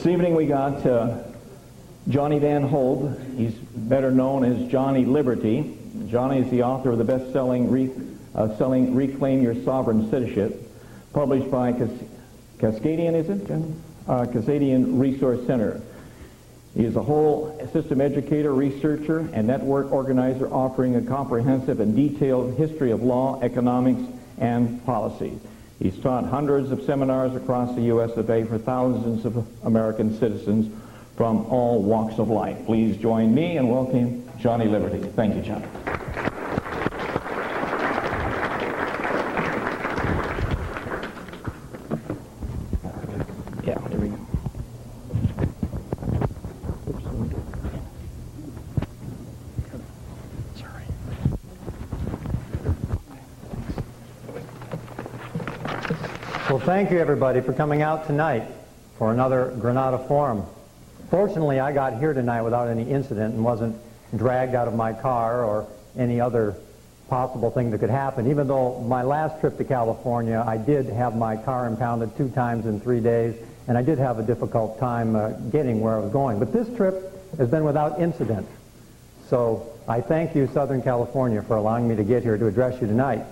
This evening we got Johnny Van Holt. He's better known as Johnny Liberty. Johnny is the author of the best-selling Reclaim Your Sovereign Citizenship, published by Cascadian, is it, Jen? Cascadian Resource Center. He is a whole system educator, researcher, and network organizer offering a comprehensive and detailed history of law, economics, and policy. He's taught hundreds of seminars across the U.S. of A. for thousands of American citizens from all walks of life. Please join me in welcoming Johnny Liberty. Thank you, Johnny. Yeah, there we go. Well, thank you, everybody, for coming out tonight for another Granada Forum. Fortunately, I got here tonight without any incident and wasn't dragged out of my car or any other possible thing that could happen, even though my last trip to California, I did have my car impounded 2 times in 3 days, and I did have a difficult time getting where I was going. But this trip has been without incident. So I thank you, Southern California, for allowing me to get here to address you tonight.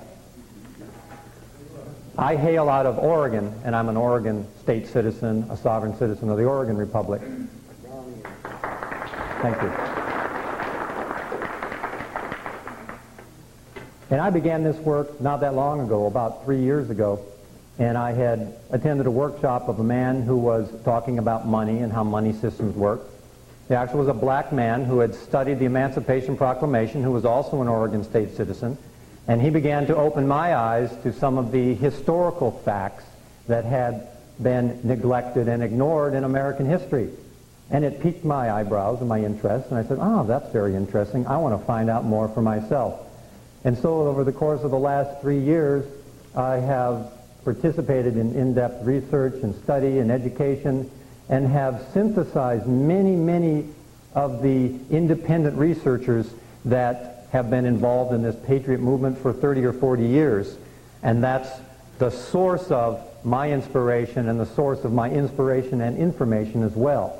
I hail out of Oregon, and I'm an Oregon state citizen, a sovereign citizen of the Oregon Republic. Thank you. And I began this work not that long ago, about 3 years ago, and I had attended a workshop of a man who was talking about money and how money systems work. He actually was a black man who had studied the Emancipation Proclamation, who was also an Oregon state citizen. And he began to open my eyes to some of the historical facts that had been neglected and ignored in American history. And it piqued my eyebrows and my interest, and I said, that's very interesting. I want to find out more for myself. And so over the course of the last 3 years, I have participated in in-depth research and study and education, and have synthesized many, many of the independent researchers that have been involved in this patriot movement for 30 or 40 years. And that's the source of my inspiration and the source of my inspiration and information as well.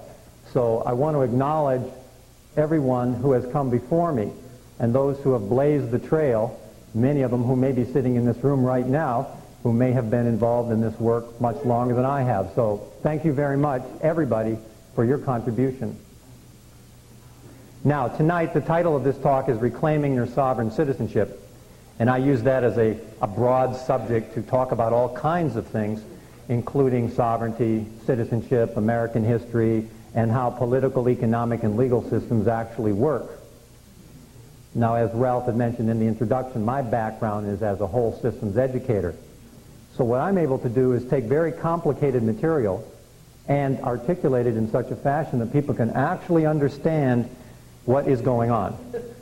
So I want to acknowledge everyone who has come before me and those who have blazed the trail, many of them who may be sitting in this room right now, who may have been involved in this work much longer than I have. So thank you very much, everybody, for your contribution. Now, tonight, the title of this talk is Reclaiming Your Sovereign Citizenship, and I use that as a broad subject to talk about all kinds of things, including sovereignty, citizenship, American history, and how political, economic, and legal systems actually work. Now, as Ralph had mentioned in the introduction, my background is as a whole systems educator. So what I'm able to do is take very complicated material and articulate it in such a fashion that people can actually understand what is going on.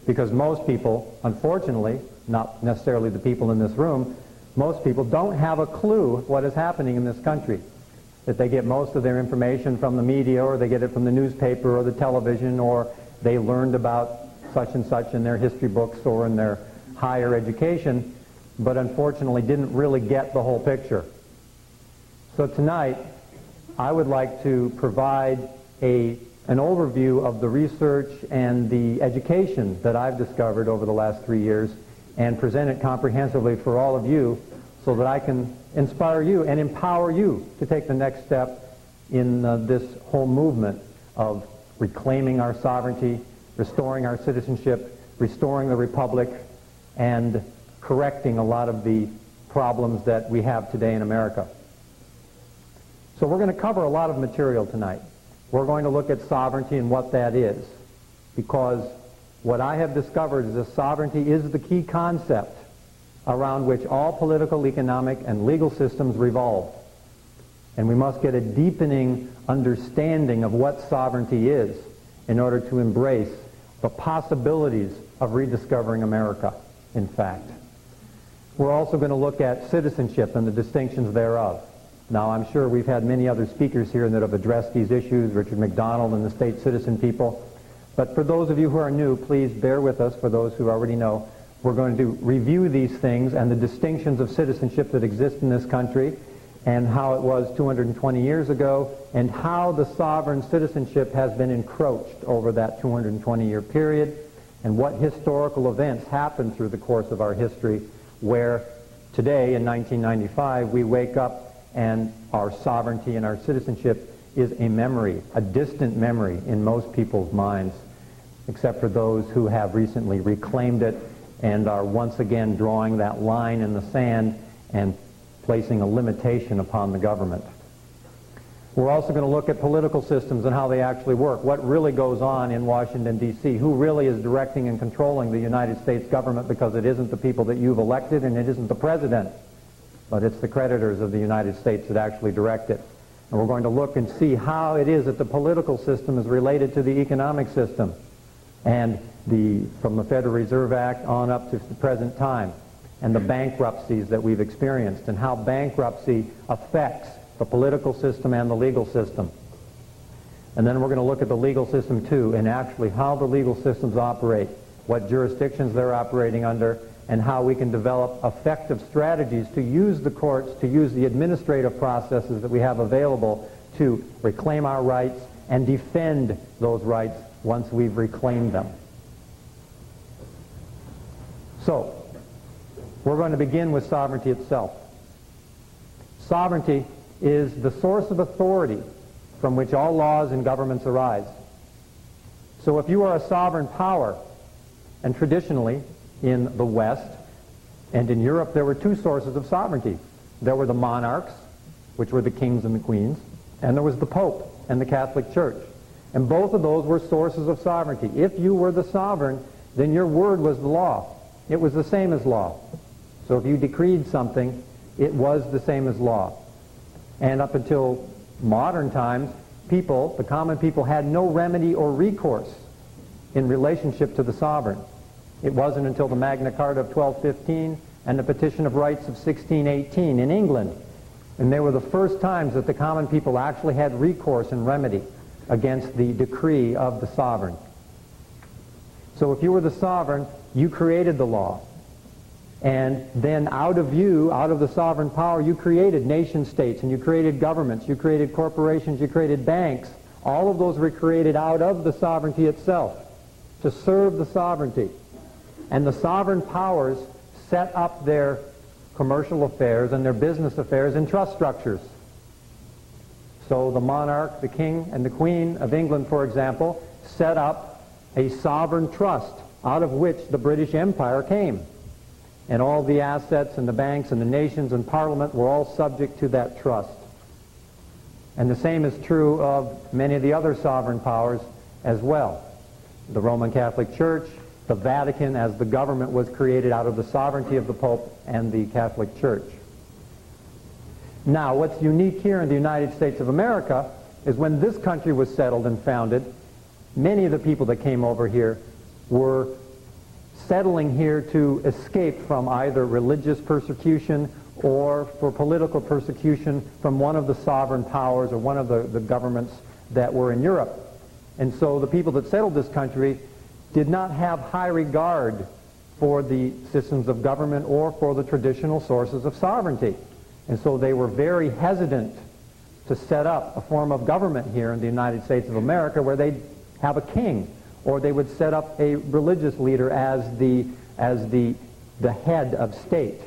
Because most people, unfortunately, not necessarily the people in this room, most people don't have a clue what is happening in this country. That they get most of their information from the media, or they get it from the newspaper or the television, or they learned about such and such in their history books or in their higher education, but unfortunately didn't really get the whole picture. So tonight, I would like to provide an overview of the research and the education that I've discovered over the last 3 years, and present it comprehensively for all of you so that I can inspire you and empower you to take the next step in this whole movement of reclaiming our sovereignty, restoring our citizenship, restoring the republic, and correcting a lot of the problems that we have today in America. So we're going to cover a lot of material tonight. We're going to look at sovereignty and what that is, because what I have discovered is that sovereignty is the key concept around which all political, economic, and legal systems revolve. And we must get a deepening understanding of what sovereignty is in order to embrace the possibilities of rediscovering America, in fact. We're also going to look at citizenship and the distinctions thereof. Now, I'm sure we've had many other speakers here that have addressed these issues, Richard McDonald and the state citizen people. But for those of you who are new, please bear with us. For those who already know, we're going to review these things and the distinctions of citizenship that exist in this country, and how it was 220 years ago, and how the sovereign citizenship has been encroached over that 220-year period, and what historical events happened through the course of our history where today, in 1995, we wake up and our sovereignty and our citizenship is a memory, a distant memory in most people's minds, except for those who have recently reclaimed it and are once again drawing that line in the sand and placing a limitation upon the government. We're also going to look at political systems and how they actually work, what really goes on in Washington, D.C., who really is directing and controlling the United States government, because it isn't the people that you've elected and it isn't the president, but it's the creditors of the United States that actually direct it. And we're going to look and see how it is that the political system is related to the economic system, and from the Federal Reserve Act on up to the present time, and the bankruptcies that we've experienced, and how bankruptcy affects the political system and the legal system. And then we're going to look at the legal system too, and actually how the legal systems operate, what jurisdictions they're operating under, and how we can develop effective strategies to use the courts, to use the administrative processes that we have available to reclaim our rights and defend those rights once we've reclaimed them. So, we're going to begin with sovereignty itself. Sovereignty is the source of authority from which all laws and governments arise. So if you are a sovereign power, and traditionally in the West and in Europe there were two sources of sovereignty. There were the monarchs, which were the kings and the queens, and there was the Pope and the Catholic Church. And both of those were sources of sovereignty. If you were the sovereign, then your word was the law. It was the same as law. So if you decreed something, it was the same as law. And up until modern times, people, the common people, had no remedy or recourse in relationship to the sovereign. It wasn't until the Magna Carta of 1215 and the Petition of Rights of 1618 in England, and they were the first times that the common people actually had recourse and remedy against the decree of the sovereign. So if you were the sovereign, you created the law. And then out of you, out of the sovereign power, you created nation states, and you created governments, you created corporations, you created banks. All of those were created out of the sovereignty itself to serve the sovereignty. And the sovereign powers set up their commercial affairs and their business affairs in trust structures. So the monarch, the king, and the queen of England, for example, set up a sovereign trust out of which the British Empire came. And all the assets and the banks and the nations and parliament were all subject to that trust. And the same is true of many of the other sovereign powers as well. The Roman Catholic Church, the Vatican as the government was created out of the sovereignty of the Pope and the Catholic Church. Now, what's unique here in the United States of America is when this country was settled and founded, many of the people that came over here were settling here to escape from either religious persecution or for political persecution from one of the sovereign powers or one of the governments that were in Europe. And so the people that settled this country did not have high regard for the systems of government or for the traditional sources of sovereignty. And so they were very hesitant to set up a form of government here in the United States of America where they'd have a king, or they would set up a religious leader as the head of state.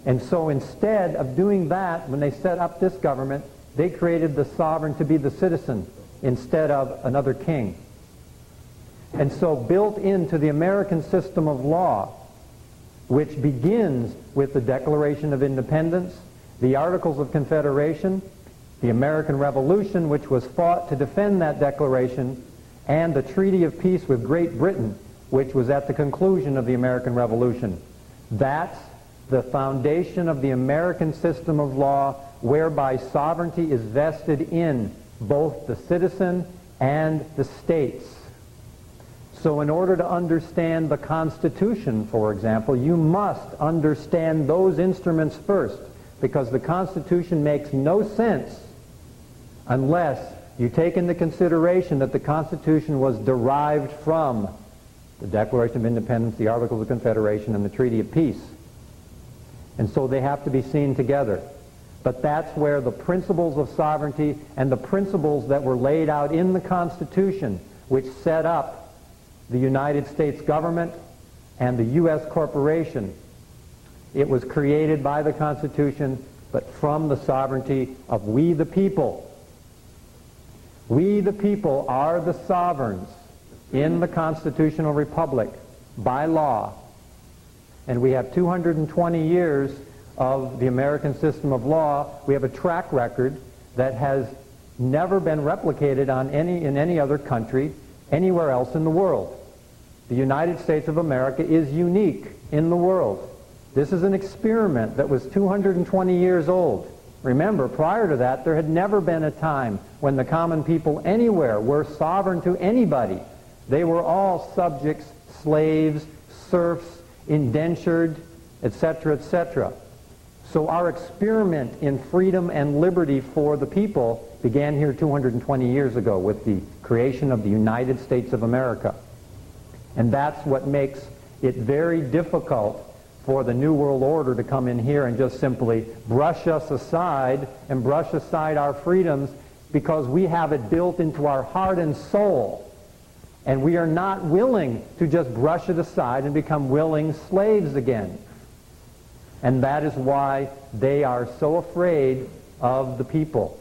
And so instead of doing that, when they set up this government, they created the sovereign to be the citizen instead of another king. And so built into the American system of law, which begins with the Declaration of Independence, the Articles of Confederation, the American Revolution, which was fought to defend that declaration, and the Treaty of Peace with Great Britain, which was at the conclusion of the American Revolution. That's the foundation of the American system of law, whereby sovereignty is vested in both the citizen and the states. So in order to understand the Constitution, for example, you must understand those instruments first, because the Constitution makes no sense unless you take into consideration that the Constitution was derived from the Declaration of Independence, the Articles of Confederation, and the Treaty of Peace. And so they have to be seen together. But that's where the principles of sovereignty and the principles that were laid out in the Constitution, which set up the United States government and the U.S. corporation, it was created by the Constitution, but from the sovereignty of we the people. We the people are the sovereigns in the constitutional republic by law. And we have 220 years of the American system of law. We have a track record that has never been replicated in any other country anywhere else in the world. The United States of America is unique in the world. This is an experiment that was 220 years old. Remember, prior to that, there had never been a time when the common people anywhere were sovereign to anybody. They were all subjects, slaves, serfs, indentured, etc., etc. So our experiment in freedom and liberty for the people began here 220 years ago with the creation of the United States of America. And that's what makes it very difficult for the New World Order to come in here and just simply brush us aside and brush aside our freedoms, because we have it built into our heart and soul. And we are not willing to just brush it aside and become willing slaves again. And that is why they are so afraid of the people.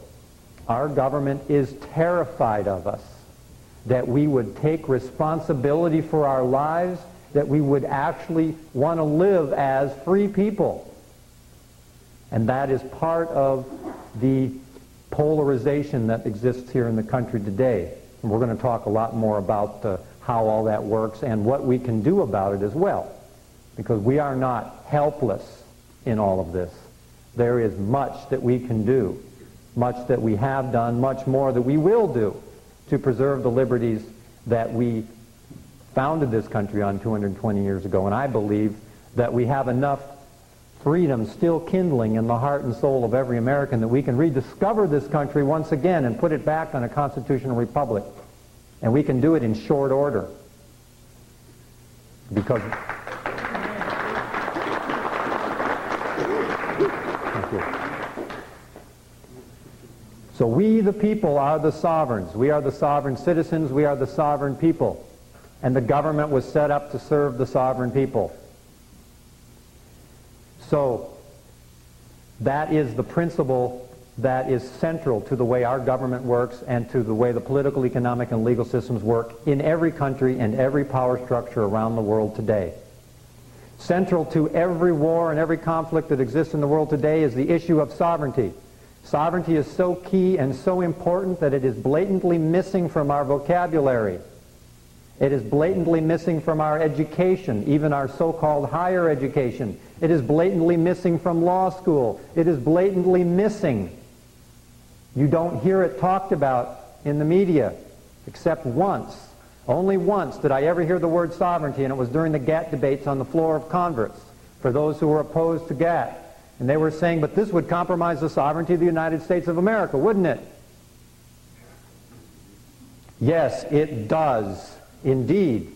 Our government is terrified of us, that we would take responsibility for our lives, that we would actually want to live as free people. And that is part of the polarization that exists here in the country today. And we're going to talk a lot more about how all that works and what we can do about it as well, because we are not helpless in all of this. There is much that we can do, much that we have done, much more that we will do to preserve the liberties that we founded this country on 220 years ago. And I believe that we have enough freedom still kindling in the heart and soul of every American that we can rediscover this country once again and put it back on a constitutional republic. And we can do it in short order. Because... Thank you. So we the people are the sovereigns. We are the sovereign citizens. We are the sovereign people. And the government was set up to serve the sovereign people. So that is the principle that is central to the way our government works and to the way the political, economic, and legal systems work in every country and every power structure around the world today. Central to every war and every conflict that exists in the world today is the issue of sovereignty. Sovereignty is so key and so important that it is blatantly missing from our vocabulary. It is blatantly missing from our education, even our so-called higher education. It is blatantly missing from law school. It is blatantly missing. You don't hear it talked about in the media, except once. Only once did I ever hear the word sovereignty, and it was during the GATT debates on the floor of Congress for those who were opposed to GATT. And they were saying, but this would compromise the sovereignty of the United States of America, wouldn't it? Yes, it does. Indeed.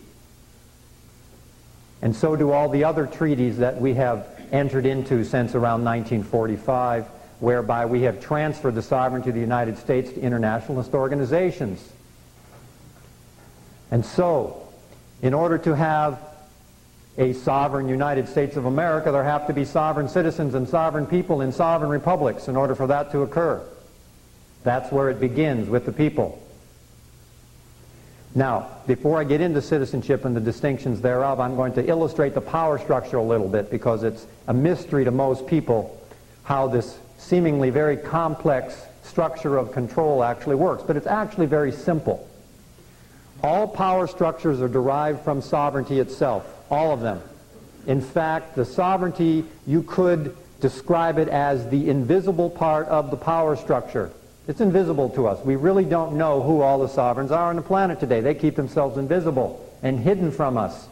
And so do all the other treaties that we have entered into since around 1945, whereby we have transferred the sovereignty of the United States to internationalist organizations. And so, in order to have a sovereign United States of America, there have to be sovereign citizens and sovereign people in sovereign republics in order for that to occur. That's where it begins, with the people. Now, before I get into citizenship and the distinctions thereof, I'm going to illustrate the power structure a little bit, because it's a mystery to most people how this seemingly very complex structure of control actually works. But it's actually very simple. All power structures are derived from sovereignty itself, all of them. In fact, the sovereignty, you could describe it as the invisible part of the power structure. It's invisible to us. We really don't know who all the sovereigns are on the planet today. They keep themselves invisible and hidden from us.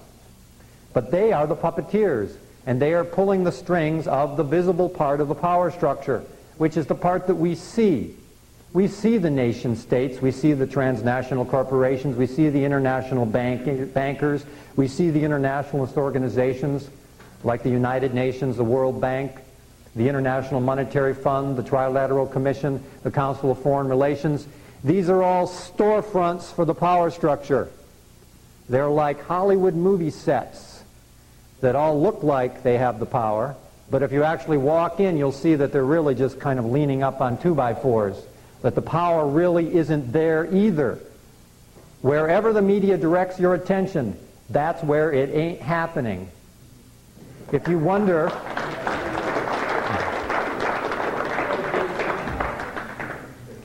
But they are the puppeteers, and they are pulling the strings of the visible part of the power structure, which is the part that we see. We see the nation states, we see the transnational corporations, we see the international bankers, we see the internationalist organizations like the United Nations, the World Bank. the International Monetary Fund, the Trilateral Commission, the Council of Foreign Relations. These are all storefronts for the power structure. They're like Hollywood movie sets that all look like they have the power, but if you actually walk in, you'll see that they're really just kind of leaning up on 2x4s, that the power really isn't there either. Wherever the media directs your attention, that's where it ain't happening. If you wonder...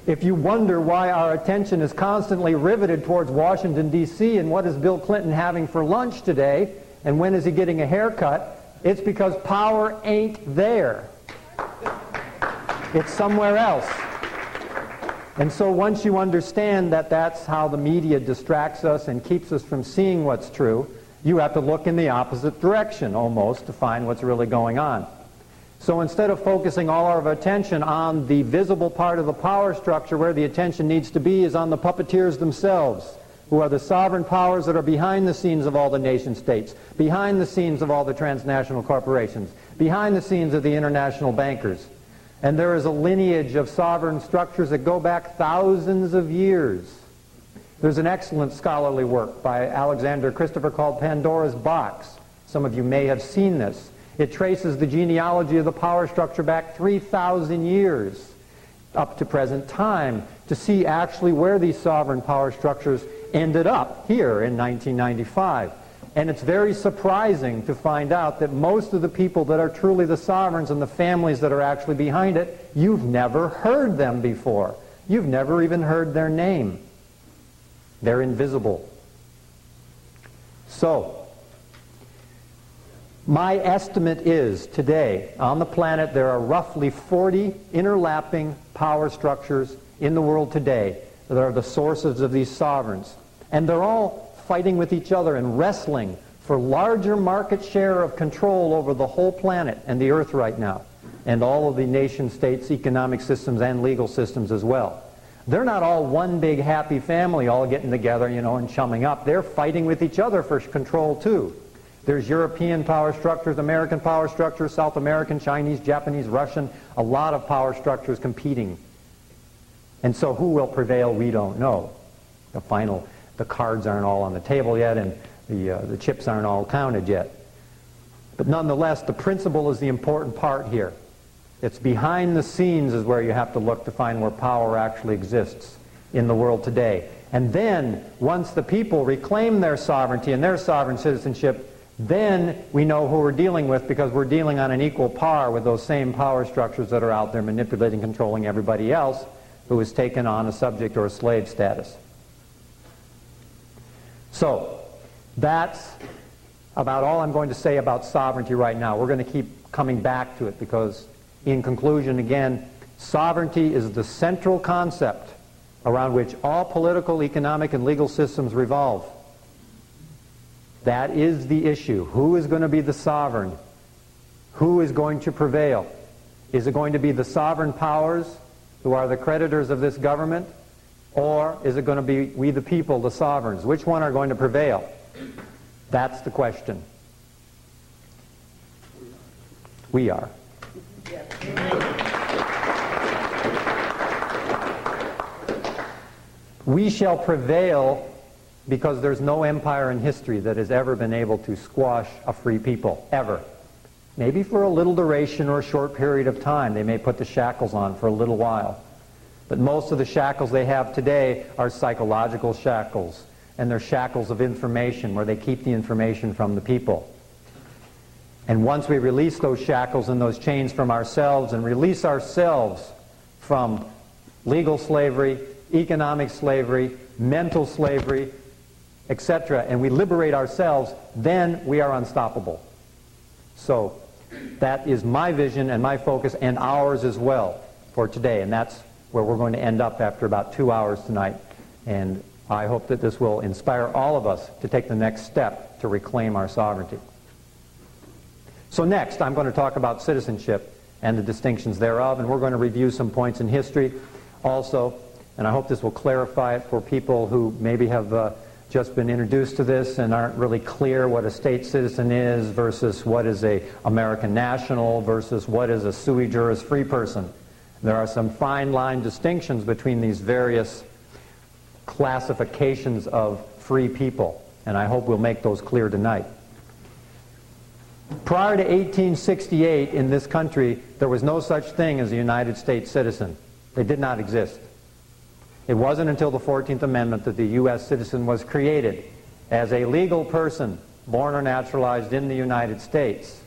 If you wonder why our attention is constantly riveted towards Washington, D.C. and what is Bill Clinton having for lunch today, and when is he getting a haircut, it's because power ain't there. It's somewhere else. And so once you understand that that's how the media distracts us and keeps us from seeing what's true, you have to look in the opposite direction almost to find what's really going on. So instead of focusing all our attention on the visible part of the power structure, where the attention needs to be is on the puppeteers themselves, who are the sovereign powers that are behind the scenes of all the nation states, behind the scenes of all the transnational corporations, behind the scenes of the international bankers. And there is a lineage of sovereign structures that go back thousands of years. There's an excellent scholarly work by Alexander Christopher called Pandora's Box. Some of you may have seen this. It traces the genealogy of the power structure back 3,000 years up to present time to see actually where these sovereign power structures ended up here in 1995. And it's very surprising to find out that most of the people that are truly the sovereigns and the families that are actually behind it, you've never heard them before. You've never even heard their name. They're invisible. So, my estimate is today on the planet there are roughly 40 interlapping power structures in the world today that are the sources of these sovereigns. And they're all fighting with each other and wrestling for larger market share of control over the whole planet and the earth right now, and all of the nation states' economic systems and legal systems as well. They're not all one big happy family all getting together, and chumming up. They're fighting with each other for control too. There's European power structures, American power structures, South American, Chinese, Japanese, Russian, a lot of power structures competing. And so who will prevail, we don't know. The cards aren't all on the table yet, and the chips aren't all counted yet. But nonetheless, the principle is the important part here. It's behind the scenes is where you have to look to find where power actually exists in the world today. And then, once the people reclaim their sovereignty and their sovereign citizenship, then we know who we're dealing with, because we're dealing on an equal par with those same power structures that are out there manipulating, controlling everybody else who has taken on a subject or a slave status. So, that's about all I'm going to say about sovereignty right now. We're going to keep coming back to it because, in conclusion, again, sovereignty is the central concept around which all political, economic, and legal systems revolve. That is the issue. Who is going to be the sovereign? Who is going to prevail? Is it going to be the sovereign powers who are the creditors of this government? Or is it going to be we the people, the sovereigns? Which one are going to prevail? That's the question. We are. We shall prevail because there's no empire in history that has ever been able to squash a free people, ever. Maybe for a little duration or a short period of time. They may put the shackles on for a little while. But most of the shackles they have today are psychological shackles, and they're shackles of information where they keep the information from the people. And once we release those shackles and those chains from ourselves and release ourselves from legal slavery, economic slavery, mental slavery, etc., and we liberate ourselves, then we are unstoppable. So that is my vision and my focus, and ours as well for today, and that's where we're going to end up after about 2 hours tonight. And I hope that this will inspire all of us to take the next step to reclaim our sovereignty. So next, I'm going to talk about citizenship and the distinctions thereof, and we're going to review some points in history also, and I hope this will clarify it for people who maybe have just been introduced to this and aren't really clear what a state citizen is versus what is a American national versus what is a sui juris free person. There are some fine line distinctions between these various classifications of free people, and I hope we'll make those clear tonight. Prior to 1868 in this country, there was no such thing as a United States citizen. They did not exist. It wasn't until the 14th Amendment that the U.S. citizen was created as a legal person born or naturalized in the United States.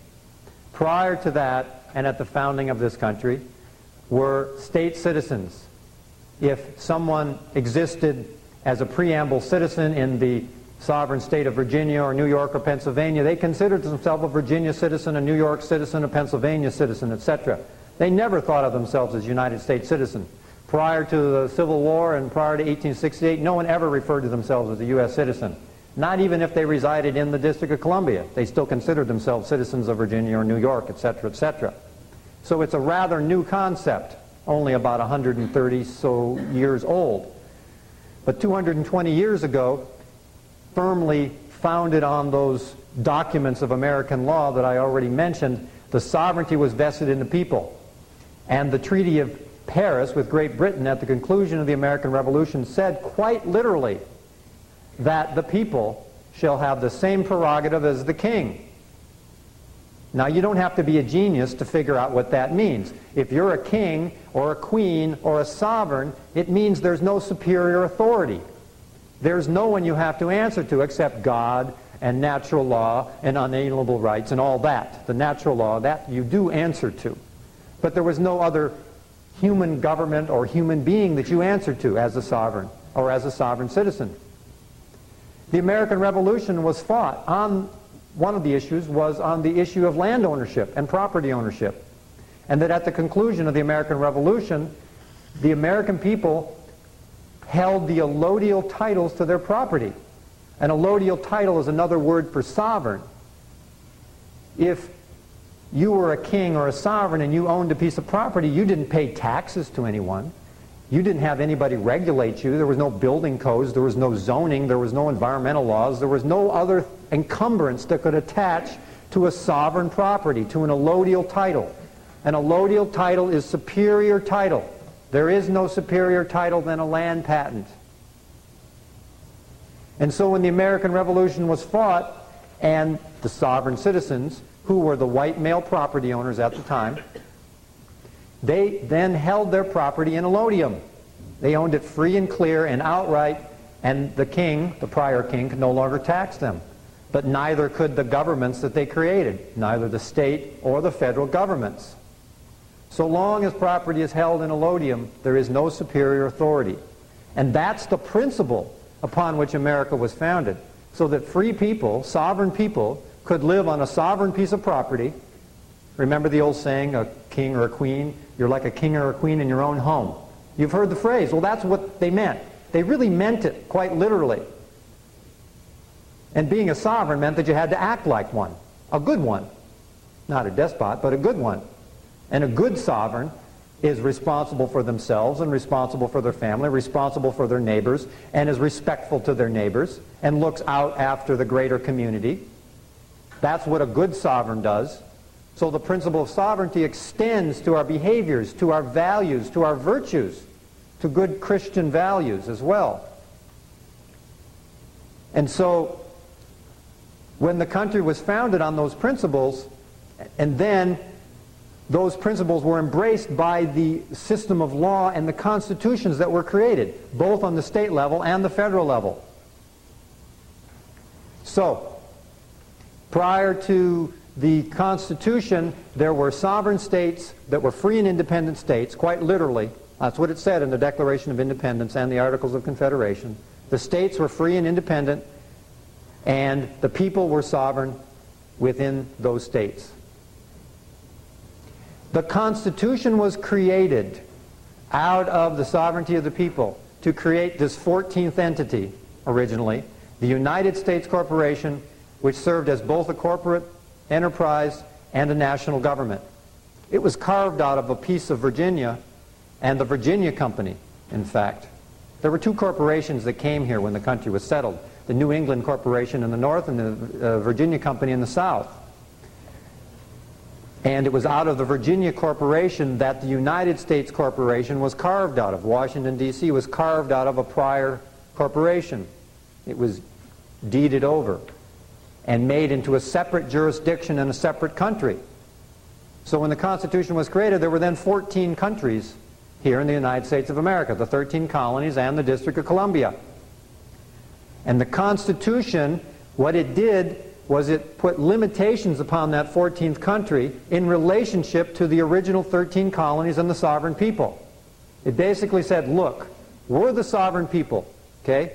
Prior to that, and at the founding of this country, were state citizens. If someone existed as a preamble citizen in the sovereign state of Virginia or New York or Pennsylvania, they considered themselves a Virginia citizen, a New York citizen, a Pennsylvania citizen, etc. They never thought of themselves as United States citizen. Prior to the Civil War and prior to 1868, no one ever referred to themselves as a U.S. citizen. Not even if they resided in the District of Columbia. They still considered themselves citizens of Virginia or New York, etc., etc. So it's a rather new concept, only about 130 so years old. But 220 years ago, firmly founded on those documents of American law that I already mentioned, the sovereignty was vested in the people. And the Treaty of Paris with Great Britain at the conclusion of the American Revolution said quite literally that the people shall have the same prerogative as the king. Now, you don't have to be a genius to figure out what that means. If you're a king or a queen or a sovereign, it means there's no superior authority. There's no one you have to answer to except God and natural law and unalienable rights and all that. The natural law, that you do answer to. But there was no other human government or human being that you answer to as a sovereign or as a sovereign citizen. The American Revolution was fought on, one of the issues was on the issue of land ownership and property ownership. And that at the conclusion of the American Revolution, the American people held the allodial titles to their property. An allodial title is another word for sovereign. If you were a king or a sovereign and you owned a piece of property, you didn't pay taxes to anyone. You didn't have anybody regulate you. There was no building codes. There was no zoning. There was no environmental laws. There was no other encumbrance that could attach to a sovereign property, to an allodial title. An allodial title is superior title. There is no superior title than a land patent. And so when the American Revolution was fought, and the sovereign citizens, who were the white male property owners at the time, they then held their property in allodium. They owned it free and clear and outright, and the king, the prior king, could no longer tax them. But neither could the governments that they created, neither the state or the federal governments. So long as property is held in allodium, there is no superior authority. And that's the principle upon which America was founded, so that free people, sovereign people, could live on a sovereign piece of property. Remember the old saying, a king or a queen, you're like a king or a queen in your own home. You've heard the phrase. Well, that's what they meant. They really meant it, quite literally. And being a sovereign meant that you had to act like one, a good one. Not a despot, but a good one. And a good sovereign is responsible for themselves and responsible for their family, responsible for their neighbors, and is respectful to their neighbors, and looks out after the greater community. That's what a good sovereign does. So the principle of sovereignty extends to our behaviors, to our values, to our virtues, to good Christian values as well. And so when the country was founded on those principles, and then those principles were embraced by the system of law and the constitutions that were created, both on the state level and the federal level. So, prior to the Constitution, there were sovereign states that were free and independent states, quite literally. That's what it said in the Declaration of Independence and the Articles of Confederation. The states were free and independent, and the people were sovereign within those states. The Constitution was created out of the sovereignty of the people to create this 14th entity, originally, the United States Corporation, which served as both a corporate enterprise and a national government. It was carved out of a piece of Virginia and the Virginia Company, in fact. There were two corporations that came here when the country was settled. the New England Corporation in the north and the Virginia Company in the south. And it was out of the Virginia Corporation that the United States Corporation was carved out of. Washington, D.C. was carved out of a prior corporation. It was deeded over and made into a separate jurisdiction in a separate country. So when the Constitution was created, there were then 14 countries here in the United States of America, the 13 colonies and the District of Columbia. And the Constitution, what it did was it put limitations upon that 14th country in relationship to the original 13 colonies and the sovereign people. It basically said, look, we're the sovereign people, okay?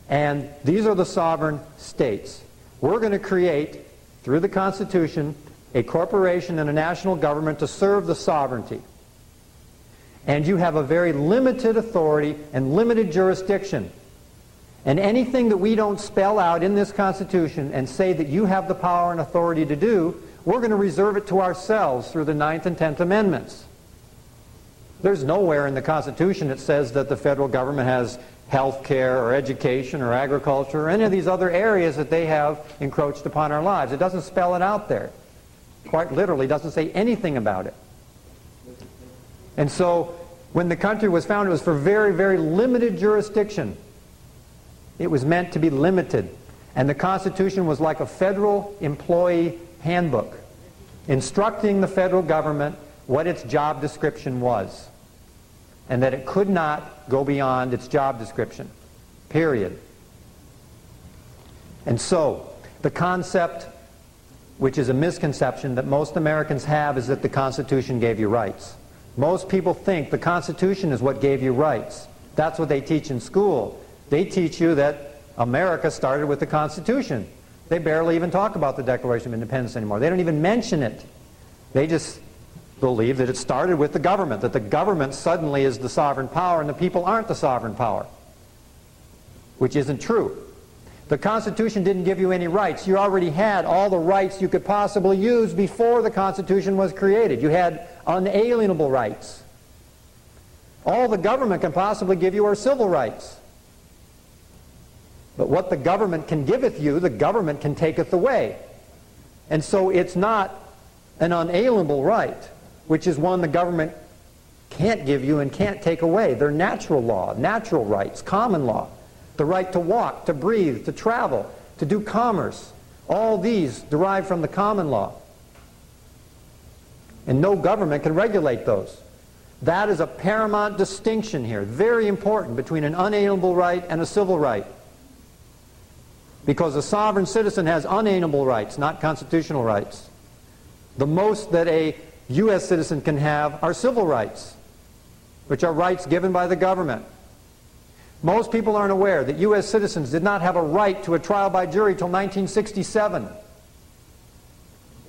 And these are the sovereign states. We're going to create, through the Constitution, a corporation and a national government to serve the sovereignty. And you have a very limited authority and limited jurisdiction. And anything that we don't spell out in this Constitution and say that you have the power and authority to do, we're going to reserve it to ourselves through the 9th and 10th Amendments. There's nowhere in the Constitution that says that the federal government has health care or education or agriculture or any of these other areas that they have encroached upon our lives. It doesn't spell it out there. Quite literally doesn't say anything about it. And so when the country was founded, it was for very, very limited jurisdiction. It was meant to be limited. And the Constitution was like a federal employee handbook, instructing the federal government what its job description was, and that it could not go beyond its job description, period. And so, the concept, which is a misconception that most Americans have, is that the Constitution gave you rights. Most people think the Constitution is what gave you rights. That's what they teach in school. They teach you that America started with the Constitution. They barely even talk about the Declaration of Independence anymore. They don't even mention it. They just believe that it started with the government, that the government suddenly is the sovereign power and the people aren't the sovereign power, which isn't true. The Constitution didn't give you any rights. You already had all the rights you could possibly use before the Constitution was created. You had unalienable rights. All the government can possibly give you are civil rights. But what the government can giveth you, the government can taketh away. And so it's not an unalienable right, which is one the government can't give you and can't take away. They're natural law, natural rights, common law. The right to walk, to breathe, to travel, to do commerce. All these derive from the common law. And no government can regulate those. That is a paramount distinction here, very important, between an unalienable right and a civil right. Because a sovereign citizen has unalienable rights, not constitutional rights. The most that a U.S. citizen can have are civil rights, which are rights given by the government. Most people aren't aware that U.S. citizens did not have a right to a trial by jury till 1967.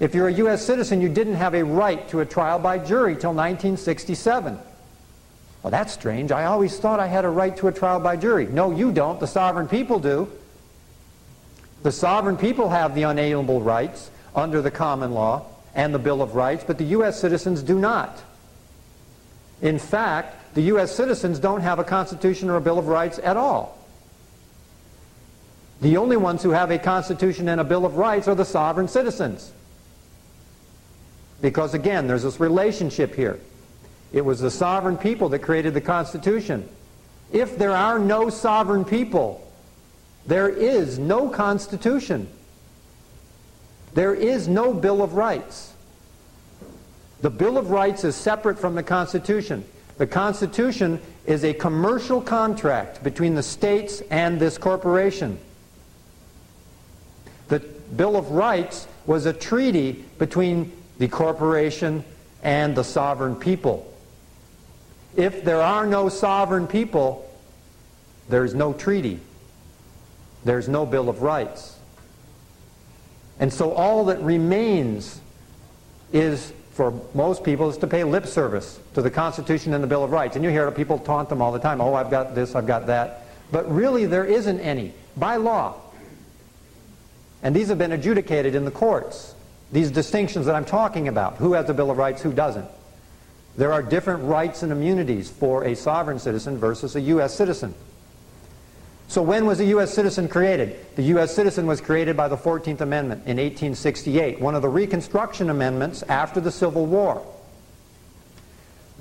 If you're a U.S. citizen, you didn't have a right to a trial by jury till 1967. Well, that's strange. I always thought I had a right to a trial by jury. No, you don't. The sovereign people do. The sovereign people have the unalienable rights under the common law and the Bill of Rights, but the U.S. citizens do not. In fact, the U.S. citizens don't have a Constitution or a Bill of Rights at all. The only ones who have a Constitution and a Bill of Rights are the sovereign citizens. Because again, there's this relationship here. It was the sovereign people that created the Constitution. If there are no sovereign people, there is no Constitution. There is no Bill of Rights. The Bill of Rights is separate from the Constitution. The Constitution is a commercial contract between the states and this corporation. The Bill of Rights was a treaty between the corporation and the sovereign people. If there are no sovereign people, there's no treaty. There's no Bill of Rights. And so all that remains is, for most people, is to pay lip service to the Constitution and the Bill of Rights. And you hear people taunt them all the time, oh, I've got this, I've got that. But really there isn't any, by law. And these have been adjudicated in the courts. These distinctions that I'm talking about, who has a Bill of Rights, who doesn't. There are different rights and immunities for a sovereign citizen versus a U.S. citizen. So when was a U.S. citizen created? The U.S. citizen was created by the 14th Amendment in 1868, one of the Reconstruction Amendments after the Civil War.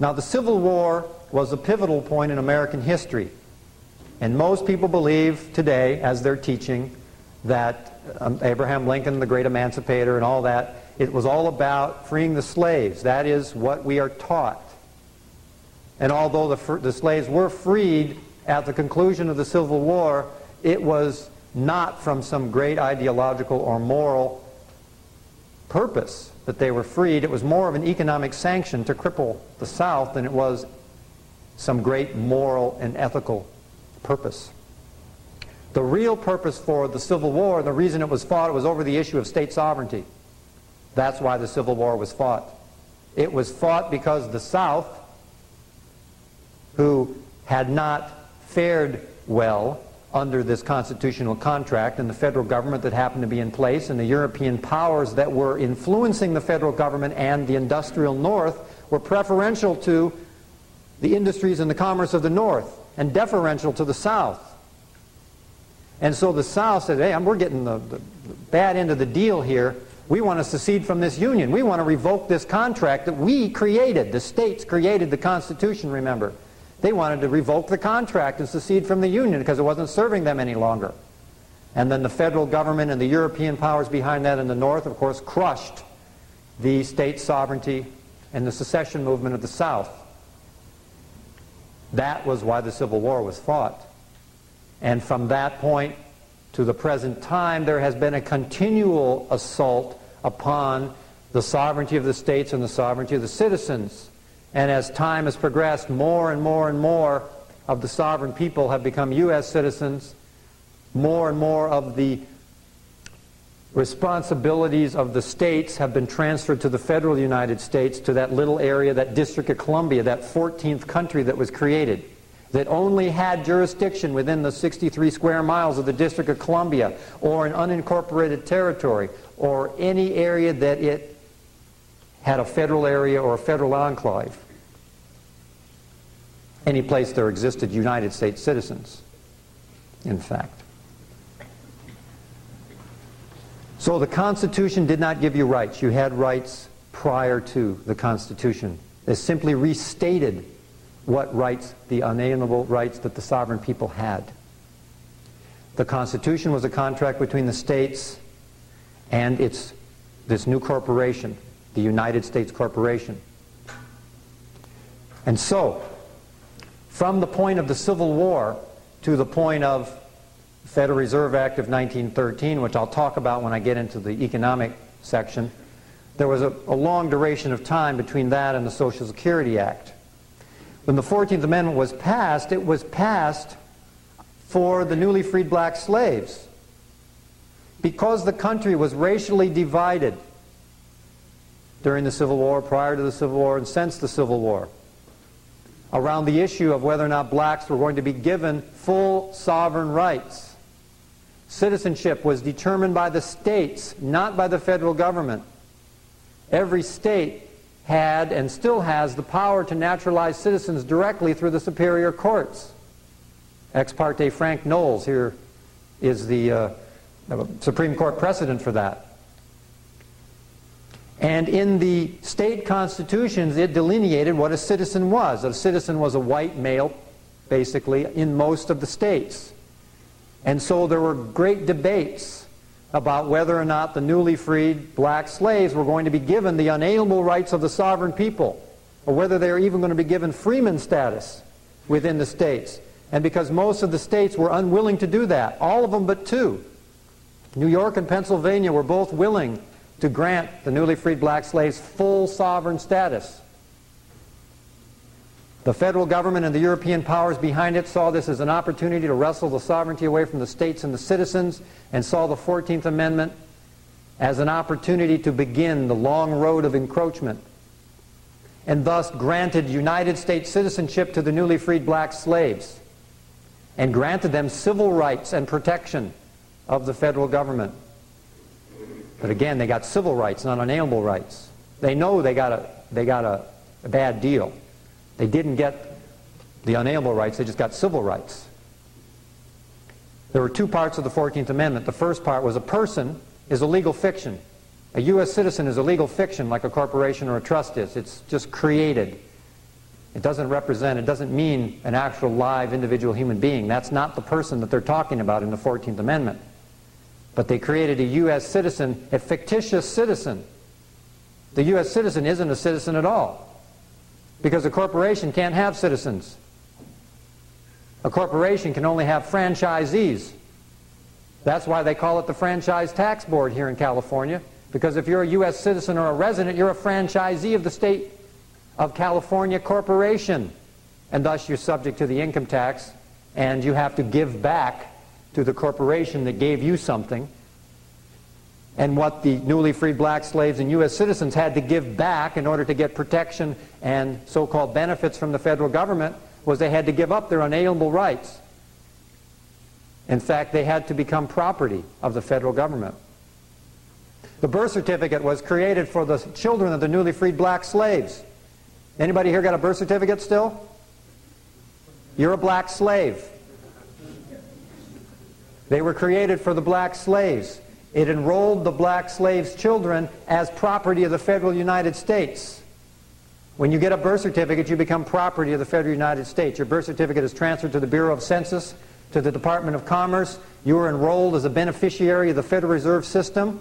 Now, the Civil War was a pivotal point in American history. And most people believe today, as they're teaching, that Abraham Lincoln, the great emancipator and all that, it was all about freeing the slaves. That is what we are taught. And although the slaves were freed at the conclusion of the Civil War, it was not from some great ideological or moral purpose that they were freed. It was more of an economic sanction to cripple the South than it was some great moral and ethical purpose. The real purpose for the Civil War, the reason it was fought, it was over the issue of state sovereignty. That's why the Civil War was fought. It was fought because the South, who had not fared well under this constitutional contract, and the federal government that happened to be in place, and the European powers that were influencing the federal government and the industrial North, were preferential to the industries and the commerce of the North and deferential to the South. And so the South said, hey, we're getting the bad end of the deal here. We want to secede from this union. We want to revoke this contract that we created. The states created the Constitution, remember. They wanted to revoke the contract and secede from the union because it wasn't serving them any longer. And then the federal government and the European powers behind that in the North, of course, crushed the state sovereignty and the secession movement of the South. That was why the Civil War was fought. And from that point to the present time, there has been a continual assault upon the sovereignty of the states and the sovereignty of the citizens. And as time has progressed, more and more and more of the sovereign people have become U.S. citizens. More and more of the responsibilities of the states have been transferred to the federal United States, to that little area, that District of Columbia, that 14th country that was created, that only had jurisdiction within the 63 square miles of the District of Columbia, or an unincorporated territory, or any area that it had a federal area or a federal enclave. Any place there existed United States citizens, in fact. So the Constitution did not give you rights. You had rights prior to the Constitution. It simply restated what rights, the unalienable rights that the sovereign people had. The Constitution was a contract between the states and this new corporation, the United States Corporation. And so, from the point of the Civil War to the point of the Federal Reserve Act of 1913, which I'll talk about when I get into the economic section, there was a long duration of time between that and the Social Security Act. When the 14th Amendment was passed, it was passed for the newly freed black slaves. Because the country was racially divided during the Civil War, prior to the Civil War, and since the Civil War, around the issue of whether or not blacks were going to be given full sovereign rights. Citizenship was determined by the states, not by the federal government. Every state had and still has the power to naturalize citizens directly through the superior courts. Ex parte Frank Knowles here is the Supreme Court precedent for that. And in the state constitutions, it delineated what a citizen was. A citizen was a white male, basically, in most of the states. And so there were great debates about whether or not the newly freed black slaves were going to be given the unalienable rights of the sovereign people, or whether they were even going to be given freeman status within the states. And because most of the states were unwilling to do that, all of them but two, New York and Pennsylvania, were both willing to grant the newly freed black slaves full sovereign status. The federal government and the European powers behind it saw this as an opportunity to wrestle the sovereignty away from the states and the citizens, and saw the 14th Amendment as an opportunity to begin the long road of encroachment, and thus granted United States citizenship to the newly freed black slaves, and granted them civil rights and protection of the federal government. But again, they got civil rights, not unalienable rights. They know they got a bad deal. They didn't get the unalienable rights, they just got civil rights. There were two parts of the 14th Amendment. The first part was a person is a legal fiction. A U.S. citizen is a legal fiction like a corporation or a trust is. It's just created. It doesn't represent, it doesn't mean an actual live individual human being. That's not the person that they're talking about in the 14th Amendment. But they created a U.S. citizen, a fictitious citizen. The U.S. citizen isn't a citizen at all, because a corporation can't have citizens. A corporation can only have franchisees. That's why they call it the Franchise Tax Board here in California, because if you're a U.S. citizen or a resident, you're a franchisee of the state of California corporation, and thus you're subject to the income tax, and you have to give back to the corporation that gave you something. And what the newly freed black slaves and U.S. citizens had to give back in order to get protection and so-called benefits from the federal government was they had to give up their unalienable rights. In fact, they had to become property of the federal government. The birth certificate was created for the children of the newly freed black slaves. Anybody here got a birth certificate still? You're a black slave. They were created for the black slaves. It enrolled the black slaves' children as property of the federal United States. When you get a birth certificate, you become property of the federal United States. Your birth certificate is transferred to the Bureau of Census, to the Department of Commerce. You are enrolled as a beneficiary of the Federal Reserve System,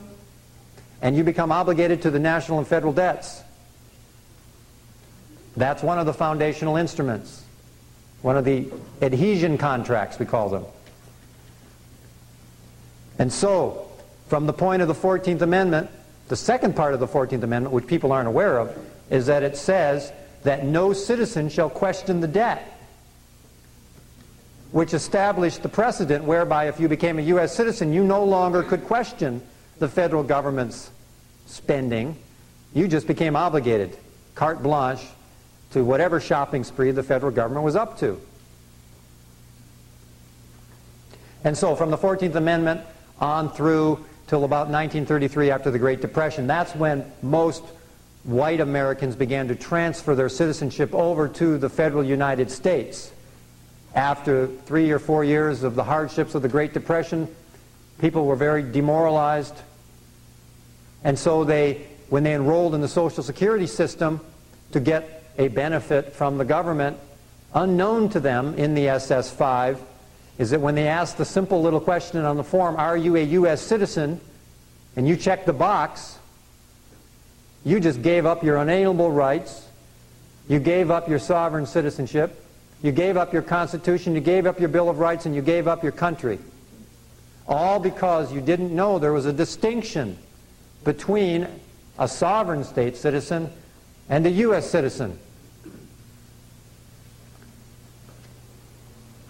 and you become obligated to the national and federal debts. That's one of the foundational instruments, one of the adhesion contracts, we call them. And so, from the point of the 14th Amendment, the second part of the 14th Amendment, which people aren't aware of, is that it says that no citizen shall question the debt, which established the precedent whereby if you became a U.S. citizen, you no longer could question the federal government's spending. You just became obligated, carte blanche, to whatever shopping spree the federal government was up to. And so from the 14th Amendment on through till about 1933, after the Great Depression, that's when most white Americans began to transfer their citizenship over to the federal United States. After 3 or 4 years of the hardships of the Great Depression, people were very demoralized. And so when they enrolled in the Social Security system to get a benefit from the government, unknown to them in the SS-5, is that when they asked the simple little question on the form, are you a U.S. citizen, and you checked the box, you just gave up your unalienable rights, you gave up your sovereign citizenship, you gave up your Constitution, you gave up your Bill of Rights, and you gave up your country. All because you didn't know there was a distinction between a sovereign state citizen and a U.S. citizen.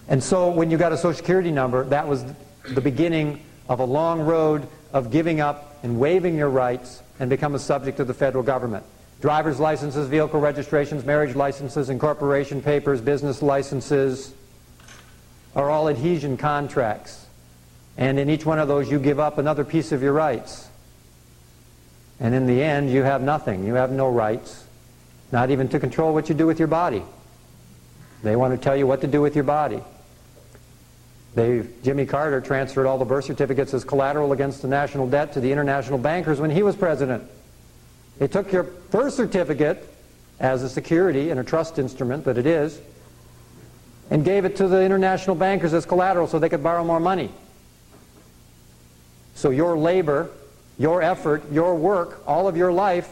And so when you got a Social Security number, that was the beginning of a long road of giving up and waiving your rights and become a subject of the federal government. Driver's licenses, vehicle registrations, marriage licenses, incorporation papers, business licenses are all adhesion contracts. And in each one of those you give up another piece of your rights. And in the end you have nothing. You have no rights, not even to control what you do with your body. They want to tell you what to do with your body. Jimmy Carter transferred all the birth certificates as collateral against the national debt to the international bankers when he was president. They took your birth certificate as a security and a trust instrument that it is, and gave it to the international bankers as collateral so they could borrow more money. So your labor, your effort, your work, all of your life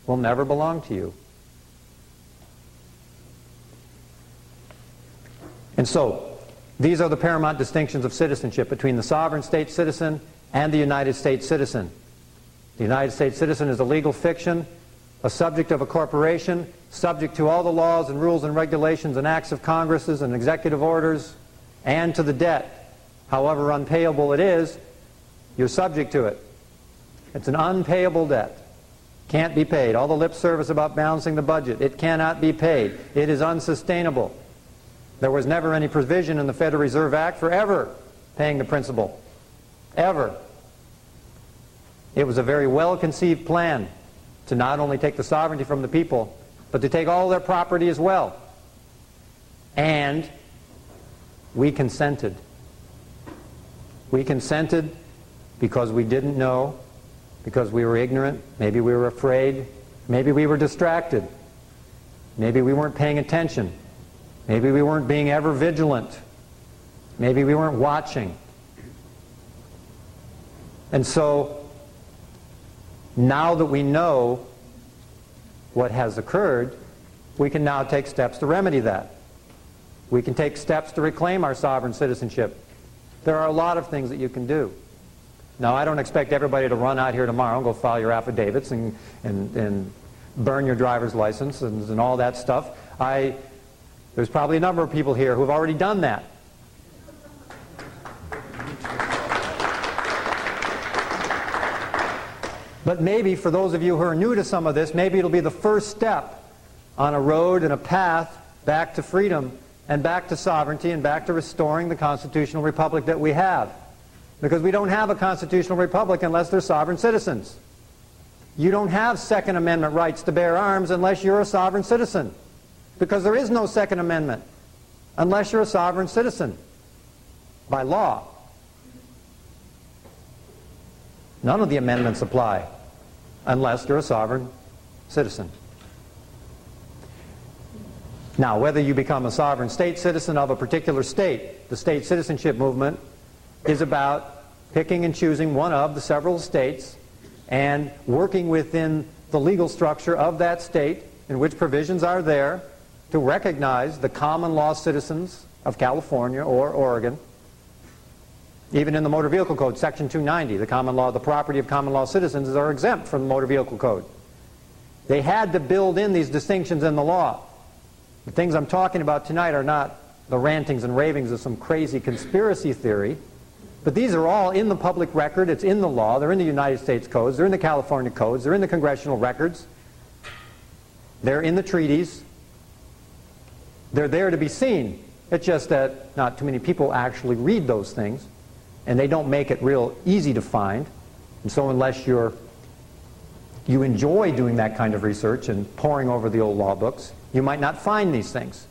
will never belong to you. And so, these are the paramount distinctions of citizenship between the sovereign state citizen and the United States citizen. The United States citizen is a legal fiction, a subject of a corporation, subject to all the laws and rules and regulations and acts of Congresses and executive orders, and to the debt. However unpayable it is, you're subject to it. It's an unpayable debt. Can't be paid. All the lip service about balancing the budget, it cannot be paid. It is unsustainable. There was never any provision in the Federal Reserve Act for ever paying the principal. Ever. It was a very well-conceived plan to not only take the sovereignty from the people, but to take all their property as well. And we consented. We consented because we didn't know, because we were ignorant, maybe we were afraid, maybe we were distracted, maybe we weren't paying attention, maybe we weren't being ever vigilant, maybe we weren't watching. And so, now that we know what has occurred, we can now take steps to remedy that. We can take steps to reclaim our sovereign citizenship. There are a lot of things that you can do. Now, I don't expect everybody to run out here tomorrow and go file your affidavits and burn your driver's license and all that stuff. There's probably a number of people here who have already done that. But maybe for those of you who are new to some of this, maybe it'll be the first step on a road and a path back to freedom and back to sovereignty and back to restoring the constitutional republic that we have. Because we don't have a constitutional republic unless they're sovereign citizens. You don't have Second Amendment rights to bear arms unless you're a sovereign citizen. Because there is no Second Amendment unless you're a sovereign citizen by law. None of the amendments apply unless you're a sovereign citizen. Now, whether you become a sovereign state citizen of a particular state, the state citizenship movement is about picking and choosing one of the several states and working within the legal structure of that state in which provisions are there to recognize the common law citizens of California or Oregon. Even in the Motor Vehicle Code, Section 290, the property of common law citizens are exempt from the Motor Vehicle Code. They had to build in these distinctions in the law. The things I'm talking about tonight are not the rantings and ravings of some crazy conspiracy theory, but these are all in the public record. It's in the law. They're in the United States codes. They're in the California codes. They're in the congressional records. They're in the treaties. They're there to be seen. It's just that not too many people actually read those things, and they don't make it real easy to find. And so unless you enjoy doing that kind of research and poring over the old law books, you might not find these things.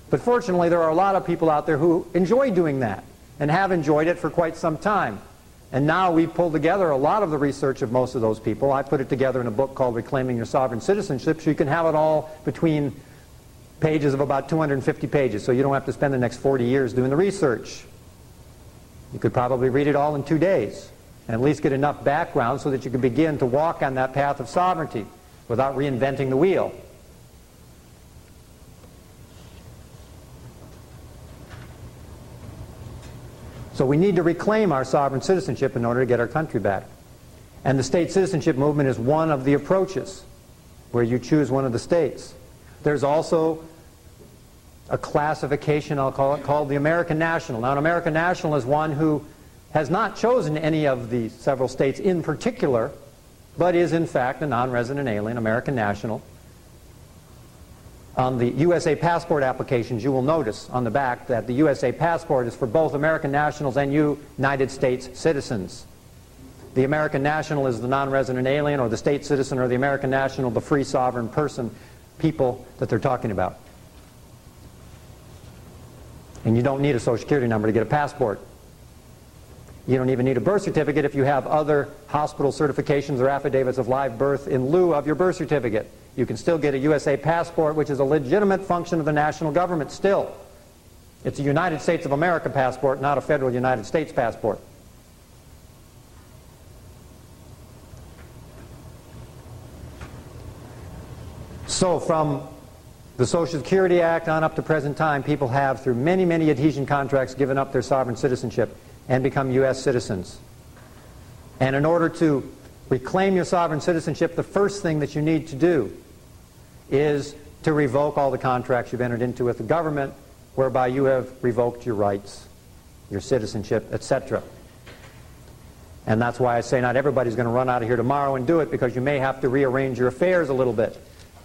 But fortunately, there are a lot of people out there who enjoy doing that and have enjoyed it for quite some time. And now we've pulled together a lot of the research of most of those people. I put it together in a book called Reclaiming Your Sovereign Citizenship, so you can have it all between pages of about 250 pages, so you don't have to spend the next 40 years doing the research. You could probably read it all in 2 days and at least get enough background so that you can begin to walk on that path of sovereignty without reinventing the wheel. So we need to reclaim our sovereign citizenship in order to get our country back. And the state citizenship movement is one of the approaches where you choose one of the states. There's also a classification, I'll call it, called the American National. Now, an American National is one who has not chosen any of the several states in particular, but is in fact a non-resident alien, American National. On the USA passport applications, you will notice on the back that the USA passport is for both American nationals and United States citizens. The American national is the non-resident alien, or the state citizen, or the American national, the free sovereign person, people that they're talking about. And you don't need a Social Security number to get a passport. You don't even need a birth certificate if you have other hospital certifications or affidavits of live birth in lieu of your birth certificate. You can still get a USA passport, which is a legitimate function of the national government still. It's a United States of America passport, not a federal United States passport. So from the Social Security Act on up to present time, people have, through many, many adhesion contracts, given up their sovereign citizenship and become U.S. citizens. And in order to reclaim your sovereign citizenship, the first thing that you need to do is to revoke all the contracts you've entered into with the government whereby you have revoked your rights, your citizenship, etc. And that's why I say not everybody's going to run out of here tomorrow and do it, because you may have to rearrange your affairs a little bit.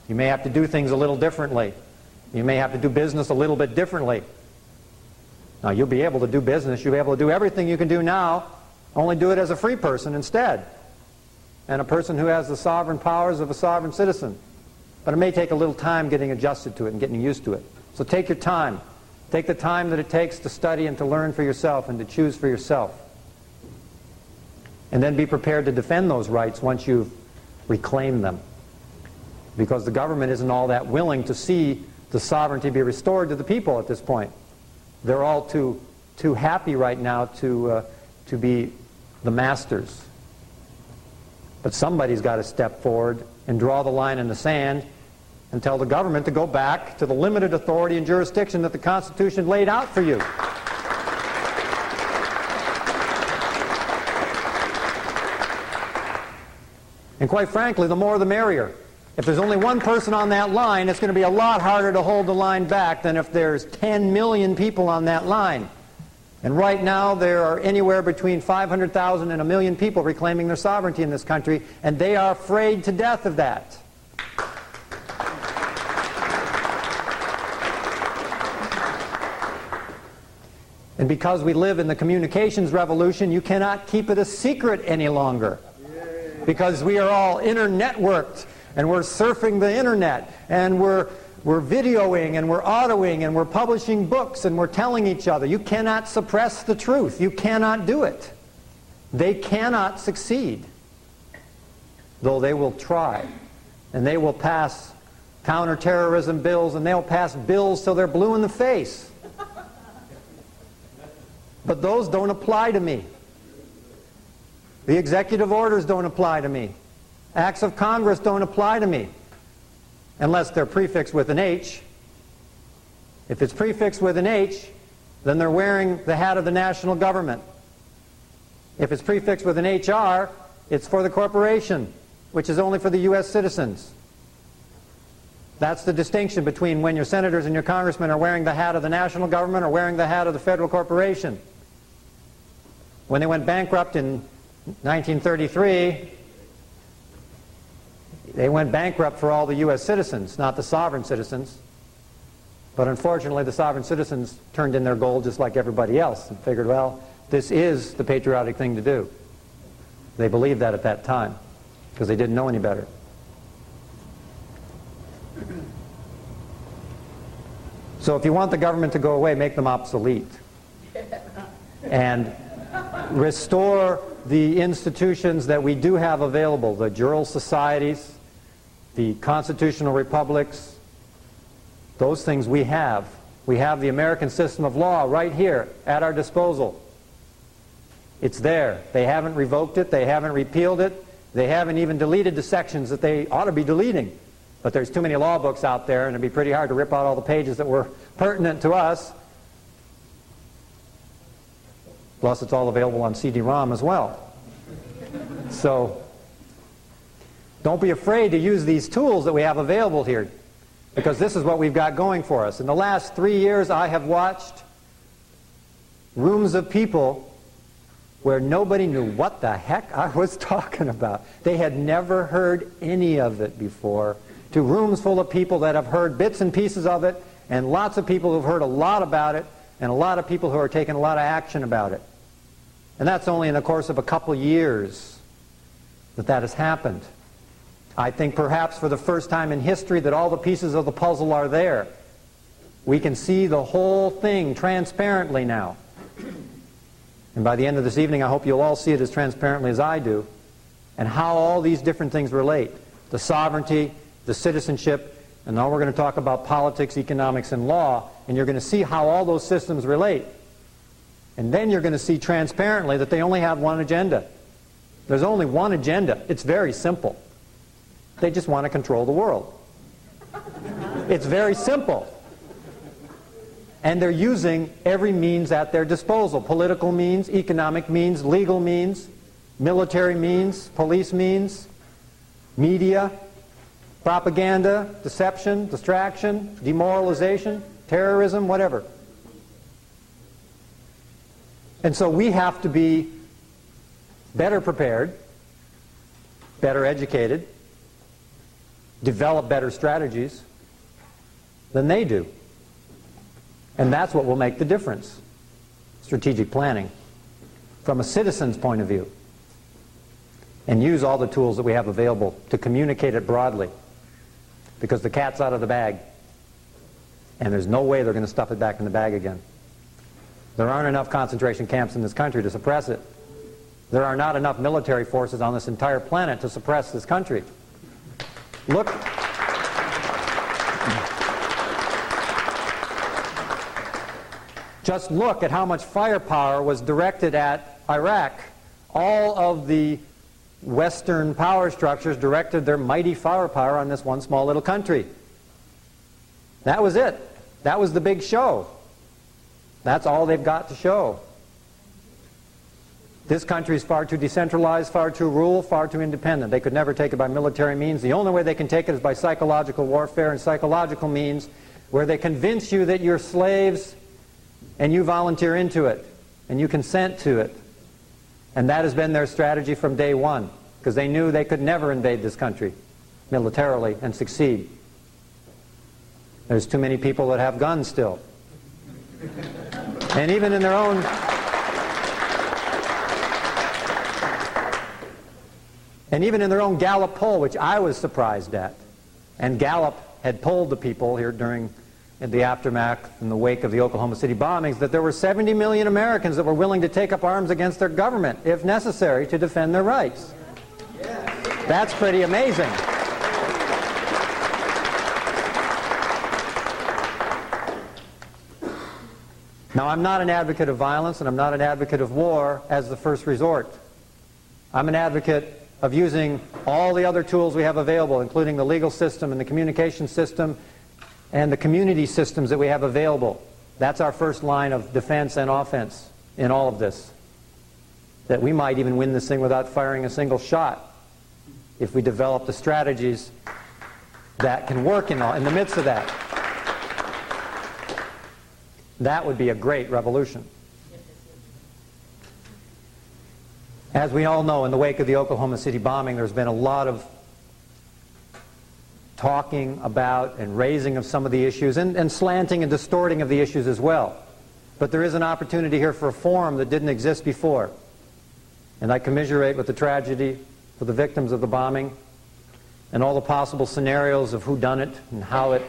You may have to do things a little differently. You may have to do business a little bit differently. Now, you'll be able to do business. You'll be able to do everything you can do now, only do it as a free person instead, and a person who has the sovereign powers of a sovereign citizen. But it may take a little time getting adjusted to it and getting used to it. So take your time. Take the time that it takes to study and to learn for yourself and to choose for yourself. and then be prepared to defend those rights once you've reclaimed them. Because the government isn't all that willing to see the sovereignty be restored to the people at this point. They're all too happy right now to be the masters. But somebody's got to step forward and draw the line in the sand and tell the government to go back to the limited authority and jurisdiction that the Constitution laid out for you. And quite frankly, the more the merrier. If there's only one person on that line, it's going to be a lot harder to hold the line back than if there's 10 million people on that line. And right now, there are anywhere between 500,000 and 1 million people reclaiming their sovereignty in this country, and they are afraid to death of that. And because we live in the communications revolution, you cannot keep it a secret any longer. Because we are all inter-networked, and we're surfing the internet, and we're videoing, and we're autoing, and we're publishing books, and we're telling each other. You cannot suppress the truth. You cannot do it. They cannot succeed, though they will try. And they will pass counterterrorism bills, and they'll pass bills till they're blue in the face. But those don't apply to me. The executive orders don't apply to me. Acts of Congress don't apply to me. Unless they're prefixed with an H. If it's prefixed with an H, then they're wearing the hat of the national government. If it's prefixed with an HR, it's for the corporation, which is only for the U.S. citizens. That's the distinction between when your senators and your congressmen are wearing the hat of the national government or wearing the hat of the federal corporation. When they went bankrupt in 1933, they went bankrupt for all the U.S. citizens, not the sovereign citizens. But unfortunately, the sovereign citizens turned in their gold just like everybody else and figured, well, this is the patriotic thing to do. They believed that at that time because they didn't know any better. So if you want the government to go away, make them obsolete. And restore the institutions that we do have available, the jural societies, the constitutional republics, those things we have. We have the American system of law right here at our disposal. It's there. They haven't revoked it. They haven't repealed it. They haven't even deleted the sections that they ought to be deleting. But there's too many law books out there, and it'd be pretty hard to rip out all the pages that were pertinent to us. Plus, it's all available on CD-ROM as well. So, don't be afraid to use these tools that we have available here, because this is what we've got going for us. In the last 3 years, I have watched rooms of people where nobody knew what the heck I was talking about. They had never heard any of it before, to rooms full of people that have heard bits and pieces of it, and lots of people who have heard a lot about it, and a lot of people who are taking a lot of action about it. And that's only in the course of a couple years that has happened. I think perhaps for the first time in history that all the pieces of the puzzle are there. We can see the whole thing transparently now. And by the end of this evening, I hope you'll all see it as transparently as I do, and how all these different things relate. The sovereignty, the citizenship, and now we're going to talk about politics, economics, and law, and you're going to see how all those systems relate. And then you're going to see transparently that they only have one agenda. There's only one agenda. It's very simple. They just want to control the world. It's very simple. And they're using every means at their disposal. Political means, economic means, legal means, military means, police means, media, propaganda, deception, distraction, demoralization, terrorism, whatever. And so we have to be better prepared, better educated, develop better strategies than they do. And that's what will make the difference. Strategic planning from a citizen's point of view. And use all the tools that we have available to communicate it broadly. Because the cat's out of the bag. And there's no way they're going to stuff it back in the bag again. There aren't enough concentration camps in this country to suppress it. There are not enough military forces on this entire planet to suppress this country. Look. Just look at how much firepower was directed at Iraq. All of the Western power structures directed their mighty firepower on this one small little country. That was it. That was the big show. That's all they've got to show. This country is far too decentralized, far too rural, far too independent. They could never take it by military means. The only way they can take it is by psychological warfare and psychological means, where they convince you that you're slaves and you volunteer into it and you consent to it. And that has been their strategy from day one, because they knew they could never invade this country militarily and succeed. There's too many people that have guns still. And even in their own Gallup poll, which I was surprised at, and Gallup had polled the people here during the aftermath in the wake of the Oklahoma City bombings, that there were 70 million Americans that were willing to take up arms against their government, if necessary, to defend their rights. That's pretty amazing. Now, I'm not an advocate of violence, and I'm not an advocate of war as the first resort. I'm an advocate of using all the other tools we have available, including the legal system and the communication system and the community systems that we have available. That's our first line of defense and offense in all of this. That we might even win this thing without firing a single shot if we develop the strategies that can work in the midst of that. That would be a great revolution. As we all know, in the wake of the Oklahoma City bombing, there's been a lot of talking about and raising of some of the issues, and slanting and distorting of the issues as well. But there is an opportunity here for a forum that didn't exist before. And I commiserate with the tragedy for the victims of the bombing and all the possible scenarios of who done it and how it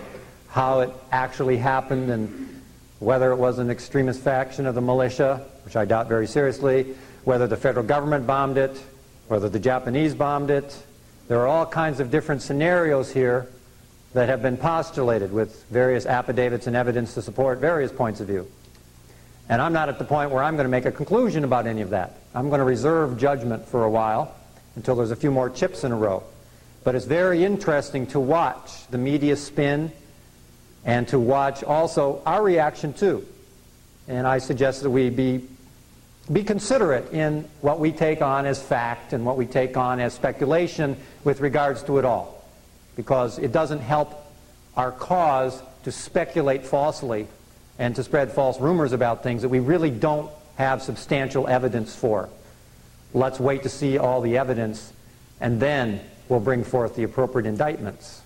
actually happened, and whether it was an extremist faction of the militia, which I doubt very seriously, whether the federal government bombed it, whether the Japanese bombed it. There are all kinds of different scenarios here that have been postulated with various affidavits and evidence to support various points of view. And I'm not at the point where I'm going to make a conclusion about any of that. I'm going to reserve judgment for a while until there's a few more chips in a row. But it's very interesting to watch the media spin and to watch also our reaction too. And I suggest that we be considerate in what we take on as fact and what we take on as speculation with regards to it all. Because it doesn't help our cause to speculate falsely and to spread false rumors about things that we really don't have substantial evidence for. Let's wait to see all the evidence, and then we'll bring forth the appropriate indictments.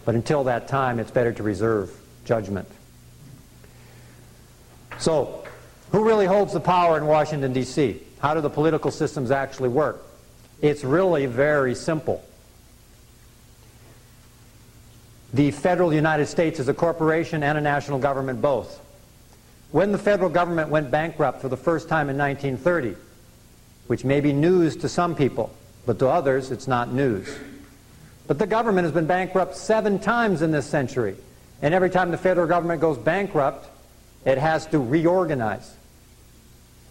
But until that time, it's better to reserve judgment. So, who really holds the power in Washington, D.C.? How do the political systems actually work? It's really very simple. The federal United States is a corporation and a national government both. When the federal government went bankrupt for the first time in 1930, which may be news to some people, but to others it's not news. But the government has been bankrupt 7 times in this century. And every time the federal government goes bankrupt, it has to reorganize.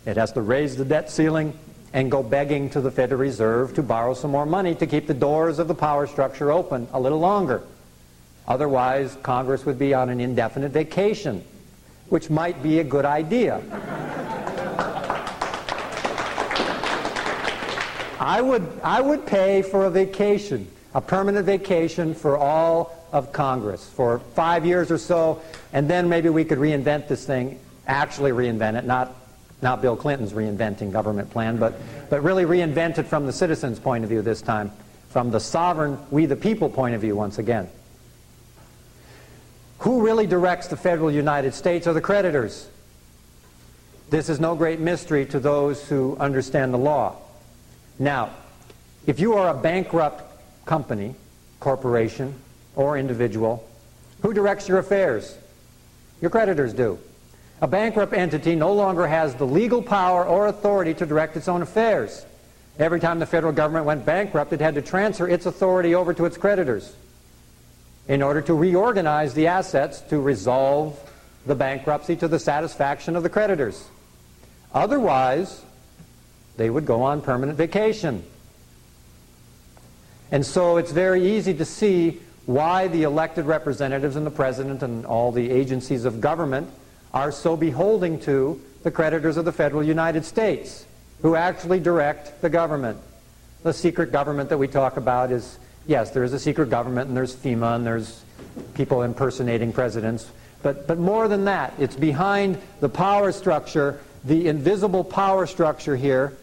It has to raise the debt ceiling and go begging to the Federal Reserve to borrow some more money to keep the doors of the power structure open a little longer. Otherwise, Congress would be on an indefinite vacation, which might be a good idea. I would pay for a vacation, a permanent vacation for all of Congress for 5 years or so, and then maybe we could reinvent this thing, actually reinvent it, not Bill Clinton's reinventing government plan, but really reinvent it from the citizens' point of view this time, from the sovereign, we the people point of view once again. Who really directs the federal United States are the creditors. This is no great mystery to those who understand the law. Now, if you are a bankrupt company, corporation, or individual, who directs your affairs? Your creditors do. A bankrupt entity no longer has the legal power or authority to direct its own affairs. Every time the federal government went bankrupt, it had to transfer its authority over to its creditors in order to reorganize the assets to resolve the bankruptcy to the satisfaction of the creditors. Otherwise, they would go on permanent vacation. And so it's very easy to see why the elected representatives and the president and all the agencies of government are so beholden to the creditors of the federal United States, who actually direct the government. The secret government that we talk about is, yes, there is a secret government, and there's FEMA, and there's people impersonating presidents. But more than that, it's behind the power structure. The invisible power structure here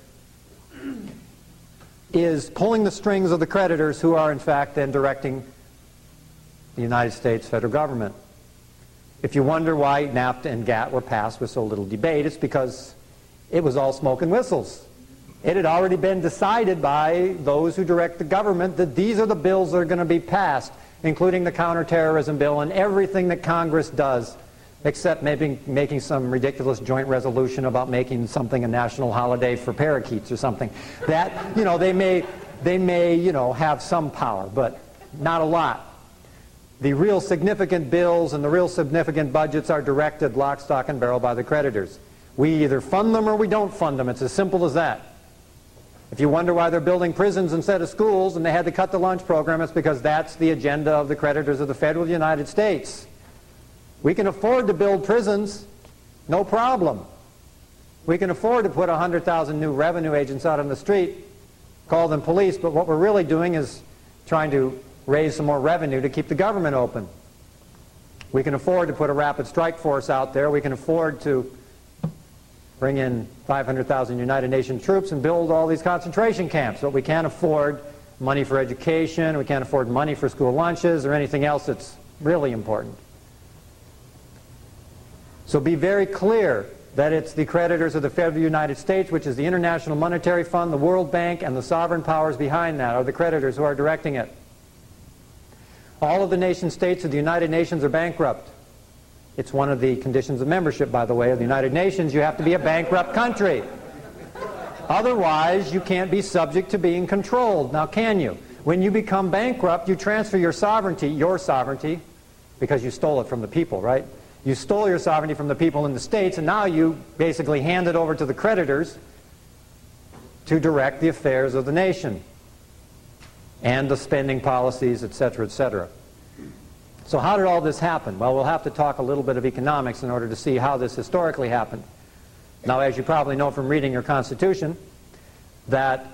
is pulling the strings of the creditors, who are in fact then directing the United States federal government. If you wonder why NAFTA and GATT were passed with so little debate, it's because it was all smoke and whistles. It had already been decided by those who direct the government that these are the bills that are going to be passed, including the counterterrorism bill and everything that Congress does, except maybe making some ridiculous joint resolution about making something a national holiday for parakeets or something. That, they may, have some power, but not a lot. The real significant bills and the real significant budgets are directed lock, stock, and barrel by the creditors. We either fund them or we don't fund them. It's as simple as that. If you wonder why they're building prisons instead of schools and they had to cut the lunch program, it's because that's the agenda of the creditors of the federal United States. We can afford to build prisons, no problem. We can afford to put 100,000 new revenue agents out on the street, call them police, but what we're really doing is trying to raise some more revenue to keep the government open. We can afford to put a rapid strike force out there. We can afford to bring in 500,000 United Nations troops and build all these concentration camps, but we can't afford money for education, we can't afford money for school lunches or anything else that's really important. So be very clear that it's the creditors of the federal United States, which is the International Monetary Fund, the World Bank, and the sovereign powers behind that are the creditors who are directing it. All of the nation states of the United Nations are bankrupt. It's one of the conditions of membership, by the way, of the United Nations. You have to be a bankrupt country. Otherwise, you can't be subject to being controlled. Now, can you? When you become bankrupt, you transfer your sovereignty, because you stole it from the people, right? You stole your sovereignty from the people in the states, and now you basically hand it over to the creditors to direct the affairs of the nation and the spending policies, etc., etc. So how did all this happen? Well, we'll have to talk a little bit of economics in order to see how this historically happened. Now, as you probably know from reading your Constitution, that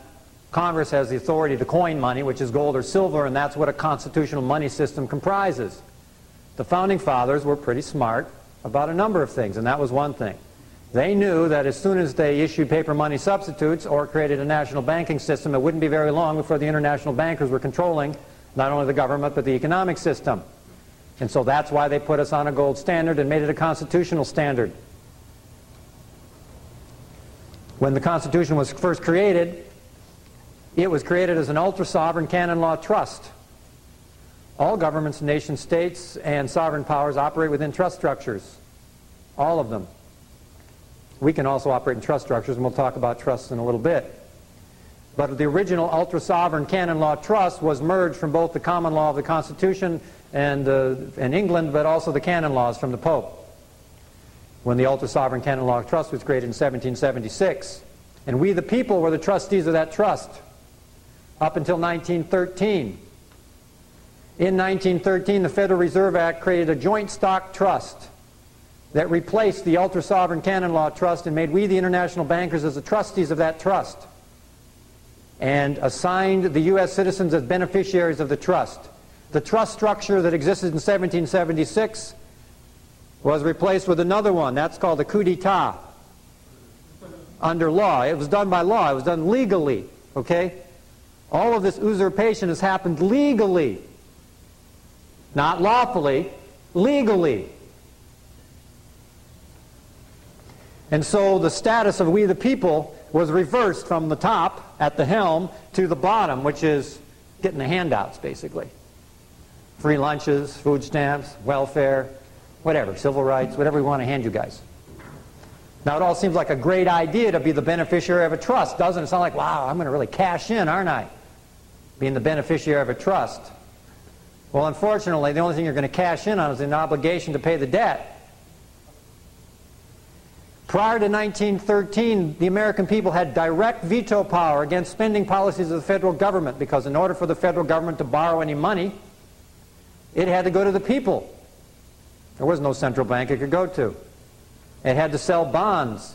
Congress has the authority to coin money, which is gold or silver, and that's what a constitutional money system comprises. The Founding Fathers were pretty smart about a number of things, and that was one thing. They knew that as soon as they issued paper money substitutes or created a national banking system, it wouldn't be very long before the international bankers were controlling not only the government but the economic system. And so that's why they put us on a gold standard and made it a constitutional standard. When the Constitution was first created, it was created as an ultra-sovereign canon law trust. All governments, nation states, and sovereign powers operate within trust structures. All of them. We can also operate in trust structures, and we'll talk about trusts in a little bit. But the original ultra-sovereign canon law trust was merged from both the common law of the Constitution and England, but also the canon laws from the Pope. When the ultra-sovereign canon law trust was created in 1776. And we, the people, were the trustees of that trust up until 1913. In 1913, the Federal Reserve Act created a joint stock trust that replaced the ultra-sovereign canon law trust and made we, the international bankers, as the trustees of that trust, and assigned the U.S. citizens as beneficiaries of the trust. The trust structure that existed in 1776 was replaced with another one. That's called a coup d'etat under law. It was done by law. It was done legally. Okay? All of this usurpation has happened legally. Not lawfully, legally. And so the status of we the people was reversed from the top at the helm to the bottom, which is getting the handouts, basically. Free lunches, food stamps, welfare, whatever, civil rights, whatever we want to hand you guys. Now, it all seems like a great idea to be the beneficiary of a trust, doesn't it? Sound like, wow, I'm going to really cash in, aren't I? Being the beneficiary of a trust. Well, unfortunately, the only thing you're going to cash in on is an obligation to pay the debt. Prior to 1913, the American people had direct veto power against spending policies of the federal government, because in order for the federal government to borrow any money, it had to go to the people. There was no central bank it could go to. It had to sell bonds.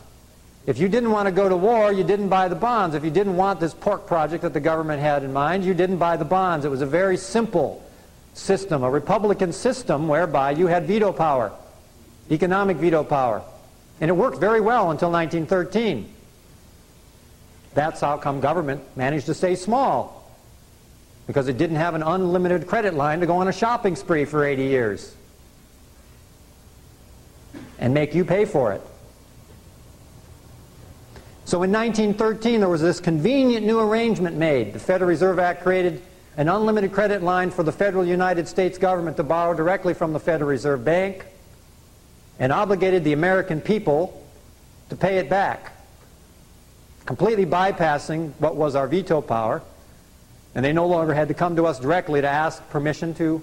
If you didn't want to go to war, you didn't buy the bonds. If you didn't want this pork project that the government had in mind, you didn't buy the bonds. It was a very simple system, a republican system whereby you had veto power, economic veto power. And it worked very well until 1913. That's how come government managed to stay small, because it didn't have an unlimited credit line to go on a shopping spree for 80 years and make you pay for it. So in 1913, there was this convenient new arrangement made. The Federal Reserve Act created an unlimited credit line for the federal United States government to borrow directly from the Federal Reserve Bank, and obligated the American people to pay it back, completely bypassing what was our veto power. And they no longer had to come to us directly to ask permission to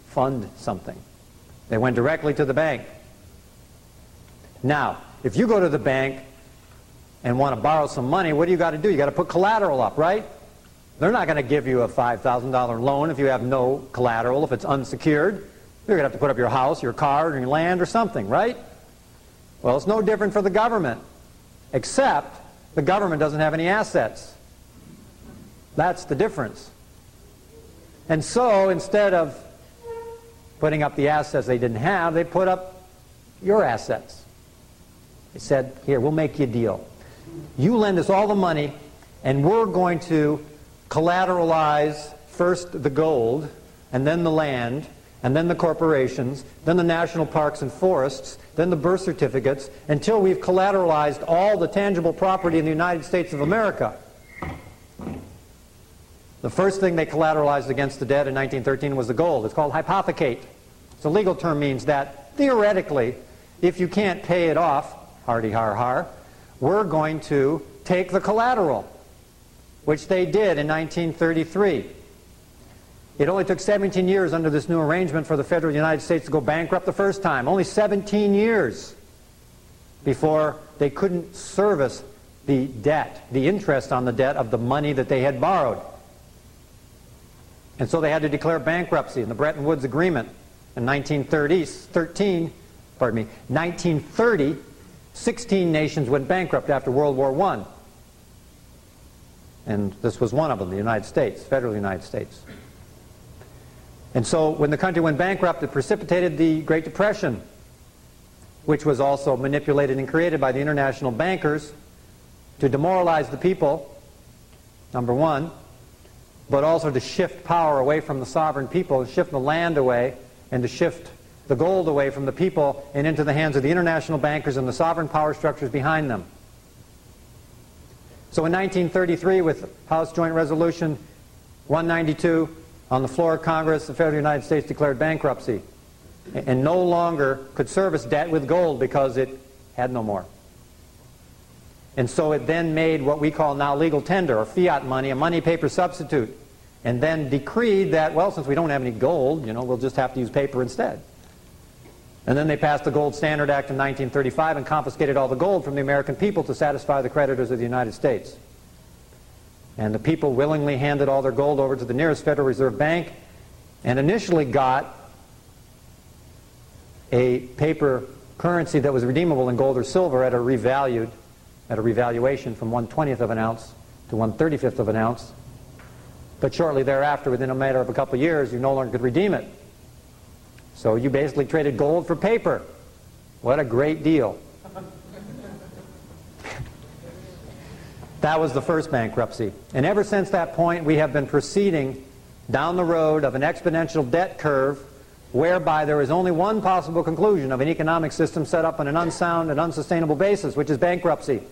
fund something. They went directly to the bank. Now, if you go to the bank and want to borrow some money, what do you got to do? You got to put collateral up, right? They're not going to give you a $5,000 loan if you have no collateral, if it's unsecured. You're going to have to put up your house, your car, or your land or something, right? Well, it's no different for the government, except the government doesn't have any assets. That's the difference. And so, instead of putting up the assets they didn't have, they put up your assets. They said, here, we'll make you a deal. You lend us all the money, and we're going to collateralize first the gold, and then the land, and then the corporations, then the national parks and forests, then the birth certificates, until we've collateralized all the tangible property in the United States of America. The first thing they collateralized against the debt in 1913 was the gold. It's called hypothecate. It's a legal term, means that theoretically, if you can't pay it off, hardy har har, we're going to take the collateral, which they did in 1933. It only took 17 years under this new arrangement for the federal United States to go bankrupt the first time. Only 17 years before they couldn't service the debt, the interest on the debt of the money that they had borrowed. And so they had to declare bankruptcy in the Bretton Woods Agreement in 1930, 16 nations went bankrupt after World War I. And this was one of them, the United States, federal United States. And so when the country went bankrupt, it precipitated the Great Depression, which was also manipulated and created by the international bankers to demoralize the people, number one, but also to shift power away from the sovereign people, and shift the land away, and to shift the gold away from the people and into the hands of the international bankers and the sovereign power structures behind them. So in 1933, with House Joint Resolution 192, on the floor of Congress, the federal United States declared bankruptcy and no longer could service debt with gold because it had no more. And so it then made what we call now legal tender, or fiat money, a money paper substitute, and then decreed that, well, since we don't have any gold, we'll just have to use paper instead. And then they passed the Gold Standard Act in 1935 and confiscated all the gold from the American people to satisfy the creditors of the United States. And the people willingly handed all their gold over to the nearest Federal Reserve Bank, and initially got a paper currency that was redeemable in gold or silver at a revaluation from 1/20th of an ounce to 1/35th of an ounce. But shortly thereafter, within a matter of a couple of years, you no longer could redeem it. So you basically traded gold for paper. What a great deal. That was the first bankruptcy. And ever since that point, we have been proceeding down the road of an exponential debt curve whereby there is only one possible conclusion of an economic system set up on an unsound and unsustainable basis, which is bankruptcy.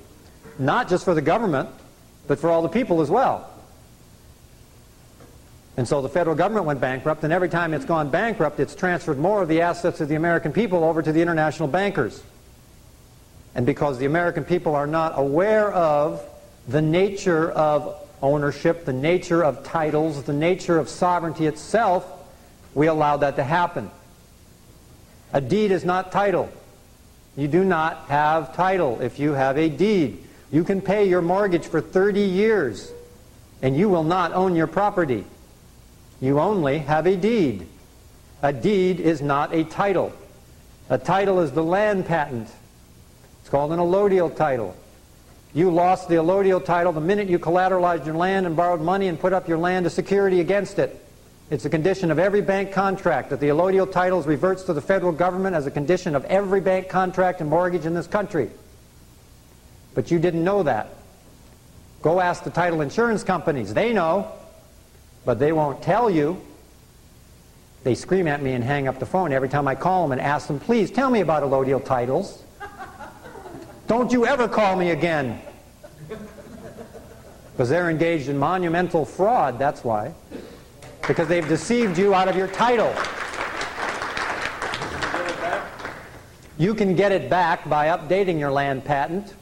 Not just for the government, but for all the people as well. And so the federal government went bankrupt, and every time it's gone bankrupt, it's transferred more of the assets of the American people over to the international bankers. and because the American people are not aware of the nature of ownership, the nature of titles, the nature of sovereignty itself, we allowed that to happen. A deed is not title. You do not have title if you have a deed. You can pay your mortgage for 30 years and you will not own your property. You only have a deed. A deed is not a title. A title is the land patent. It's called an allodial title. You lost the allodial title the minute you collateralized your land and borrowed money and put up your land as security against it. It's a condition of every bank contract that the allodial titles reverts to the federal government as a condition of every bank contract and mortgage in this country. But you didn't know that. Go ask the title insurance companies. They know, but they won't tell you. They scream at me and hang up the phone every time I call them and ask them, please tell me about allodial titles. Don't you ever call me again. Because they're engaged in monumental fraud, that's why. Because they've deceived you out of your title. You can get it back by updating your land patent.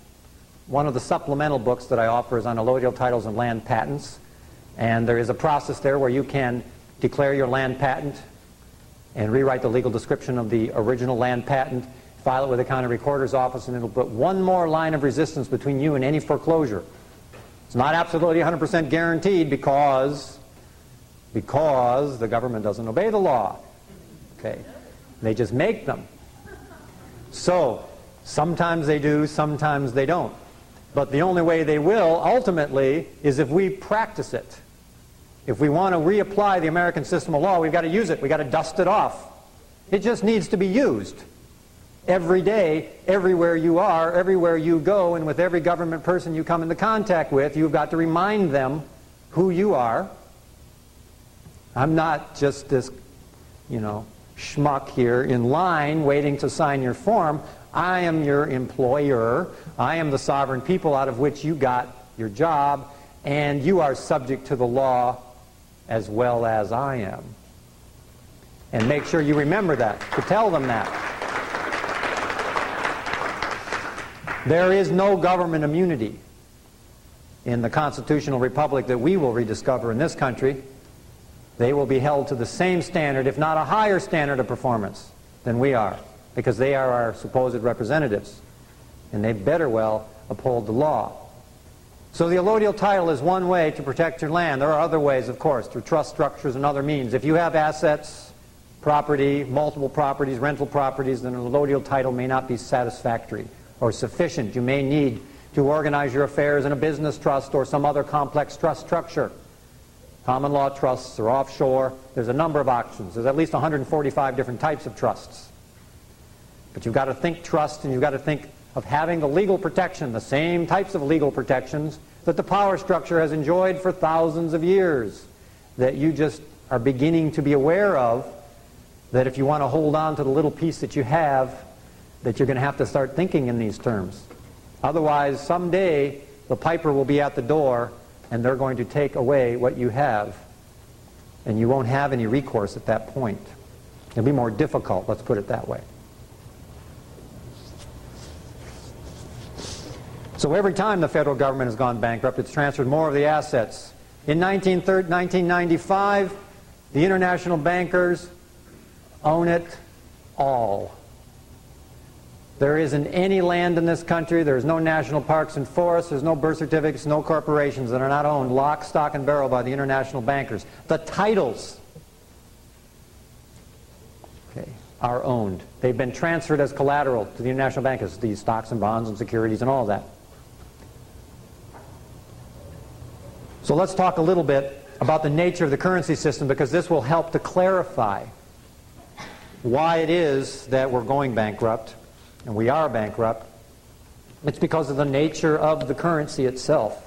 One of the supplemental books that I offer is on allodial titles and land patents. And there is a process there where you can declare your land patent and rewrite the legal description of the original land patent, file it with the county recorder's office, and it'll put one more line of resistance between you and any foreclosure. It's not absolutely 100% guaranteed because the government doesn't obey the law. Okay? They just make them. So, sometimes they do, sometimes they don't. But the only way they will, ultimately, is if we practice it. If we want to reapply the American system of law, we've got to use it. We've got to dust it off. It just needs to be used. Every day, everywhere you are, everywhere you go, and with every government person you come into contact with, you've got to remind them who you are. I'm not just this, schmuck here in line waiting to sign your form. I am your employer. I am the sovereign people out of which you got your job, and you are subject to the law as well as I am. And make sure you remember that, to tell them that. There is no government immunity in the constitutional republic that we will rediscover in this country. They will be held to the same standard, if not a higher standard of performance than we are, because they are our supposed representatives, and they better well uphold the law. So the allodial title is one way to protect your land. There are other ways, of course, through trust structures and other means. If you have assets, property, multiple properties, rental properties, then an allodial title may not be satisfactory or sufficient. You may need to organize your affairs in a business trust or some other complex trust structure. Common law trusts are offshore. There's a number of options. There's at least 145 different types of trusts. But you've got to think trust, and you've got to think of having the legal protection, the same types of legal protections that the power structure has enjoyed for thousands of years, that you just are beginning to be aware of, that if you want to hold on to the little piece that you have, that you're going to have to start thinking in these terms. Otherwise, someday, the piper will be at the door, and they're going to take away what you have, and you won't have any recourse at that point. It'll be more difficult, let's put it that way. So every time the federal government has gone bankrupt, it's transferred more of the assets. In 1995, the international bankers own it all. There isn't any land in this country, there's no national parks and forests, there's no birth certificates, no corporations that are not owned lock, stock, and barrel by the international bankers. The titles are owned. They've been transferred as collateral to the international bankers, these stocks and bonds and securities and all of that. So let's talk a little bit about the nature of the currency system, because this will help to clarify why it is that we're going bankrupt, and we are bankrupt. It's because of the nature of the currency itself.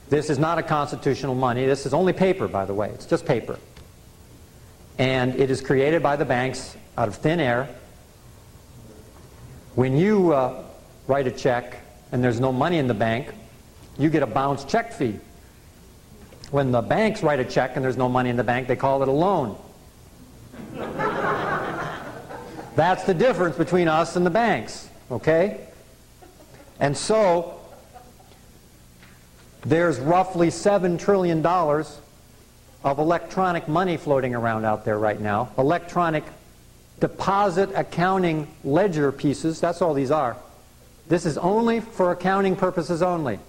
This is not a constitutional money. This is only paper, by the way. It's just paper. And it is created by the banks out of thin air. When you write a check and there's no money in the bank, you get a bounce check fee. When the banks write a check and there's no money in the bank, they call it a loan. That's the difference between us and the banks. okay? And so there's roughly $7 trillion of electronic money floating around out there right now. Electronic deposit accounting ledger pieces, that's all these are. This is only for accounting purposes only.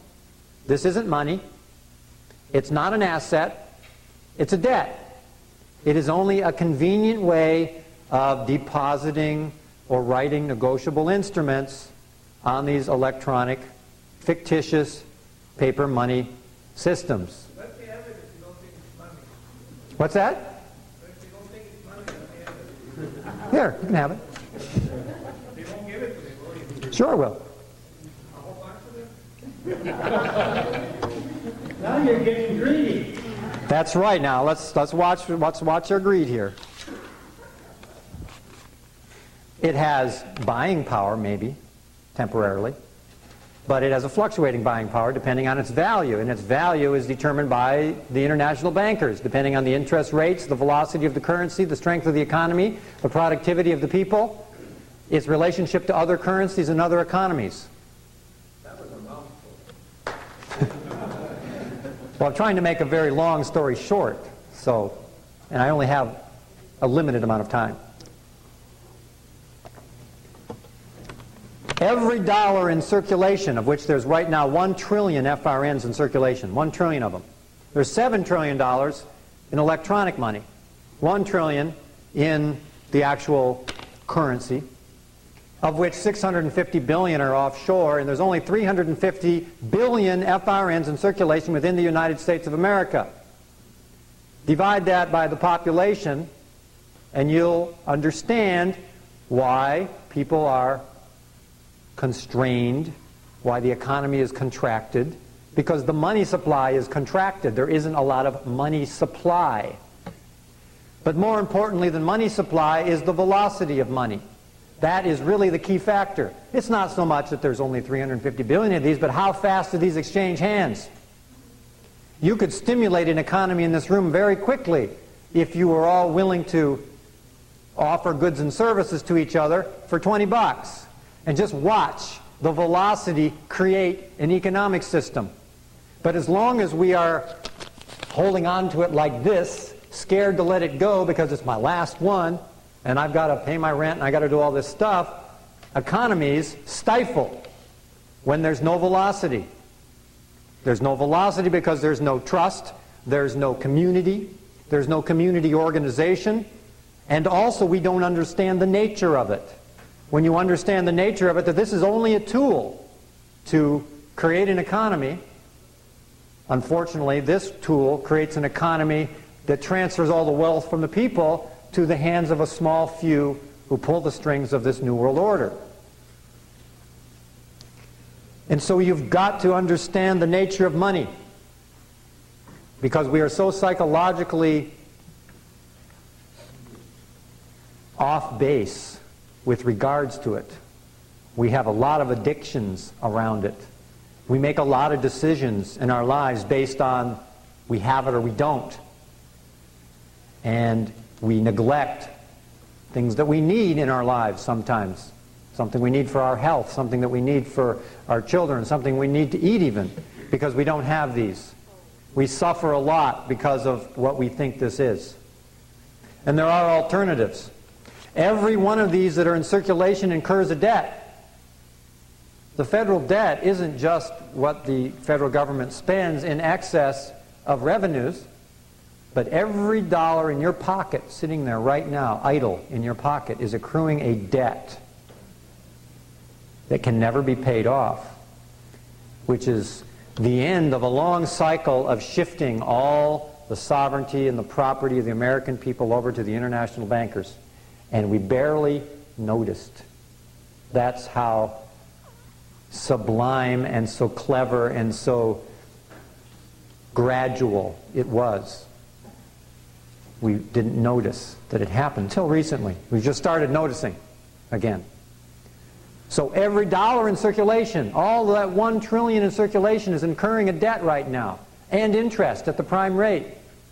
This isn't money. It's not an asset. It's a debt. It is only a convenient way of depositing or writing negotiable instruments on these electronic, fictitious paper money systems. What's the evidence you don't think it's money? What's that? If you don't think it's money, what's the evidence? Here, you can have it. They won't give it to me, will you? Sure I will. A whole bunch of them? Now you're getting greedy. That's right. Now let's watch our greed here. It has buying power, maybe temporarily, but it has a fluctuating buying power depending on its value, and its value is determined by the international bankers, depending on the interest rates, the velocity of the currency, the strength of the economy, the productivity of the people, its relationship to other currencies and other economies. That was a mouthful. Well, I'm trying to make a very long story short, and I only have a limited amount of time. Every dollar in circulation, of which there's right now 1 trillion FRNs in circulation, 1 trillion of them. There's $7 trillion in electronic money, 1 trillion in the actual currency, of which 650 billion are offshore, and there's only 350 billion FRNs in circulation within the United States of America. Divide that by the population, and you'll understand why people are constrained, why the economy is contracted, because the money supply is contracted. There isn't a lot of money supply. But more importantly than money supply is the velocity of money. That is really the key factor. It's not so much that there's only 350 billion of these, but how fast do these exchange hands? You could stimulate an economy in this room very quickly if you were all willing to offer goods and services to each other for 20 bucks. And just watch the velocity create an economic system. But as long as we are holding on to it like this, scared to let it go because it's my last one, and I've got to pay my rent and I've got to do all this stuff, economies stifle when there's no velocity. There's no velocity because there's no trust, there's no community organization, and also we don't understand the nature of it. When you understand the nature of it, that this is only a tool to create an economy, unfortunately, this tool creates an economy that transfers all the wealth from the people to the hands of a small few who pull the strings of this New World Order. And so you've got to understand the nature of money, because we are so psychologically off base with regards to it. We have a lot of addictions around it. We make a lot of decisions in our lives based on we have it or we don't. And we neglect things that we need in our lives sometimes. Something we need for our health, something that we need for our children, something we need to eat even, because we don't have these. We suffer a lot because of what we think this is. And there are alternatives. Every one of these that are in circulation incurs a debt. The federal debt isn't just what the federal government spends in excess of revenues, but every dollar in your pocket sitting there right now, idle in your pocket, is accruing a debt that can never be paid off, which is the end of a long cycle of shifting all the sovereignty and the property of the American people over to the international bankers. And we barely noticed. That's how sublime and so clever and so gradual it was. We didn't notice that it happened until recently. We just started noticing again. So every dollar in circulation, all that 1 trillion in circulation, is incurring a debt right now, and interest at the prime rate.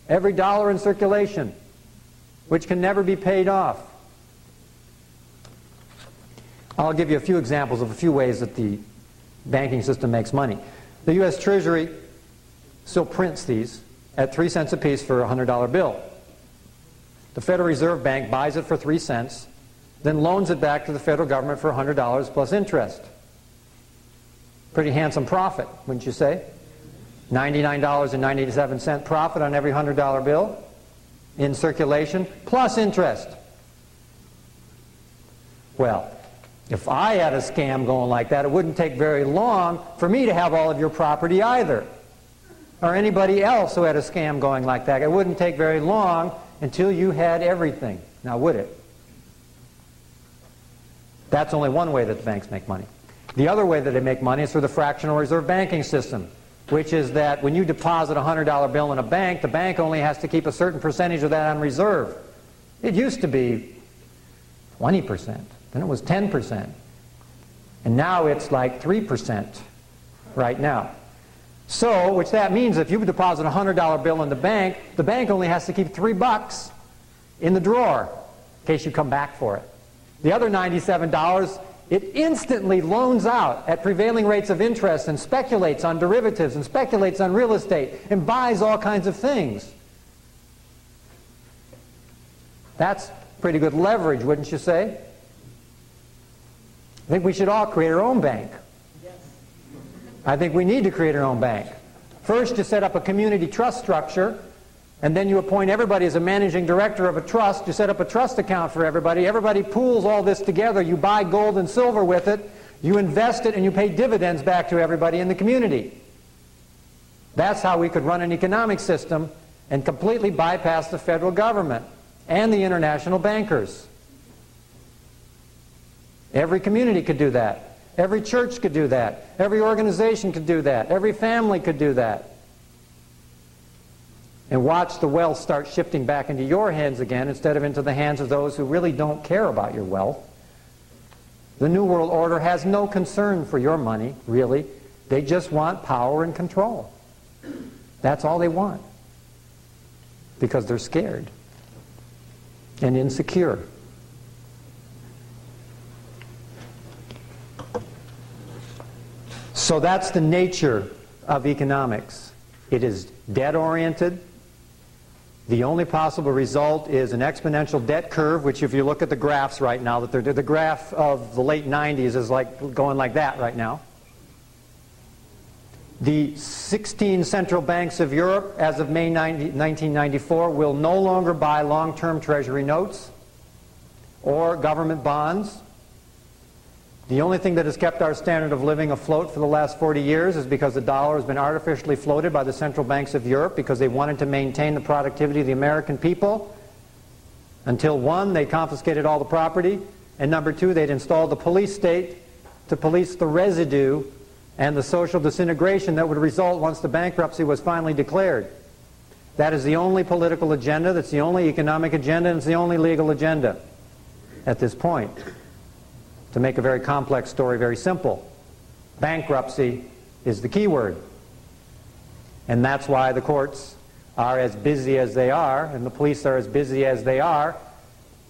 Every dollar in circulation, which can never be paid off. I'll give you a few examples of a few ways that the banking system makes money. The U.S. Treasury still prints these at 3 cents a piece for a $100 bill. The Federal Reserve Bank buys it for 3 cents, then loans it back to the federal government for $100 plus interest. Pretty handsome profit, wouldn't you say? $99.97 profit on every $100 bill in circulation, plus interest. Well, if I had a scam going like that, it wouldn't take very long for me to have all of your property either. Or anybody else who had a scam going like that. It wouldn't take very long until you had everything. Now, would it? That's only one way that the banks make money. The other way that they make money is through the fractional reserve banking system, which is that when you deposit a $100 bill in a bank, the bank only has to keep a certain percentage of that on reserve. It used to be 20%, then it was 10%, and now it's like 3% right now. So, which that means if you deposit a $100 bill in the bank only has to keep $3 in the drawer in case you come back for it. The other $97, it instantly loans out at prevailing rates of interest and speculates on derivatives and speculates on real estate and buys all kinds of things. That's pretty good leverage, wouldn't you say? I think we should all create our own bank. I think we need to create our own bank. First, you set up a community trust structure, and then you appoint everybody as a managing director of a trust. You set up a trust account for everybody. Everybody pools all this together. You buy gold and silver with it. You invest it, and you pay dividends back to everybody in the community. That's how we could run an economic system and completely bypass the federal government and the international bankers. Every community could do that. Every church could do that. Every organization could do that. Every family could do that. And watch the wealth start shifting back into your hands again instead of into the hands of those who really don't care about your wealth. The New World Order has no concern for your money, really. They just want power and control. That's all they want. Because they're scared and insecure. So that's the nature of economics. It is debt-oriented. The only possible result is an exponential debt curve, which if you look at the graphs right now, the graph of the late 90s is like going like that right now. The 16 central banks of Europe, as of May 1994, will no longer buy long-term treasury notes or government bonds. The only thing that has kept our standard of living afloat for the last 40 years is because the dollar has been artificially floated by the central banks of Europe because they wanted to maintain the productivity of the American people until, one, they confiscated all the property, and number two, they'd installed the police state to police the residue and the social disintegration that would result once the bankruptcy was finally declared. That is the only political agenda, that's the only economic agenda, and it's the only legal agenda at this point. To make a very complex story very simple, bankruptcy is the key word. And that's why the courts are as busy as they are, and the police are as busy as they are,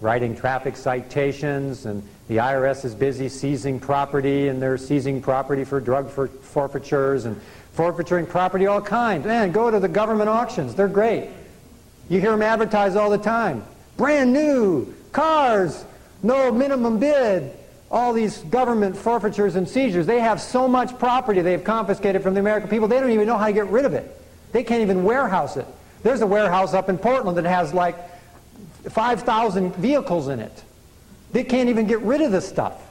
writing traffic citations, and the IRS is busy seizing property, and they're seizing property for drug forfeitures and forfeiting property all kinds. Man, go to the government auctions. They're great. You hear them advertise all the time. Brand new cars, no minimum bid. All these government forfeitures and seizures, they have so much property they've confiscated from the American people, they don't even know how to get rid of it. They can't even warehouse it. There's a warehouse up in Portland that has like 5,000 vehicles in it. They can't even get rid of this stuff.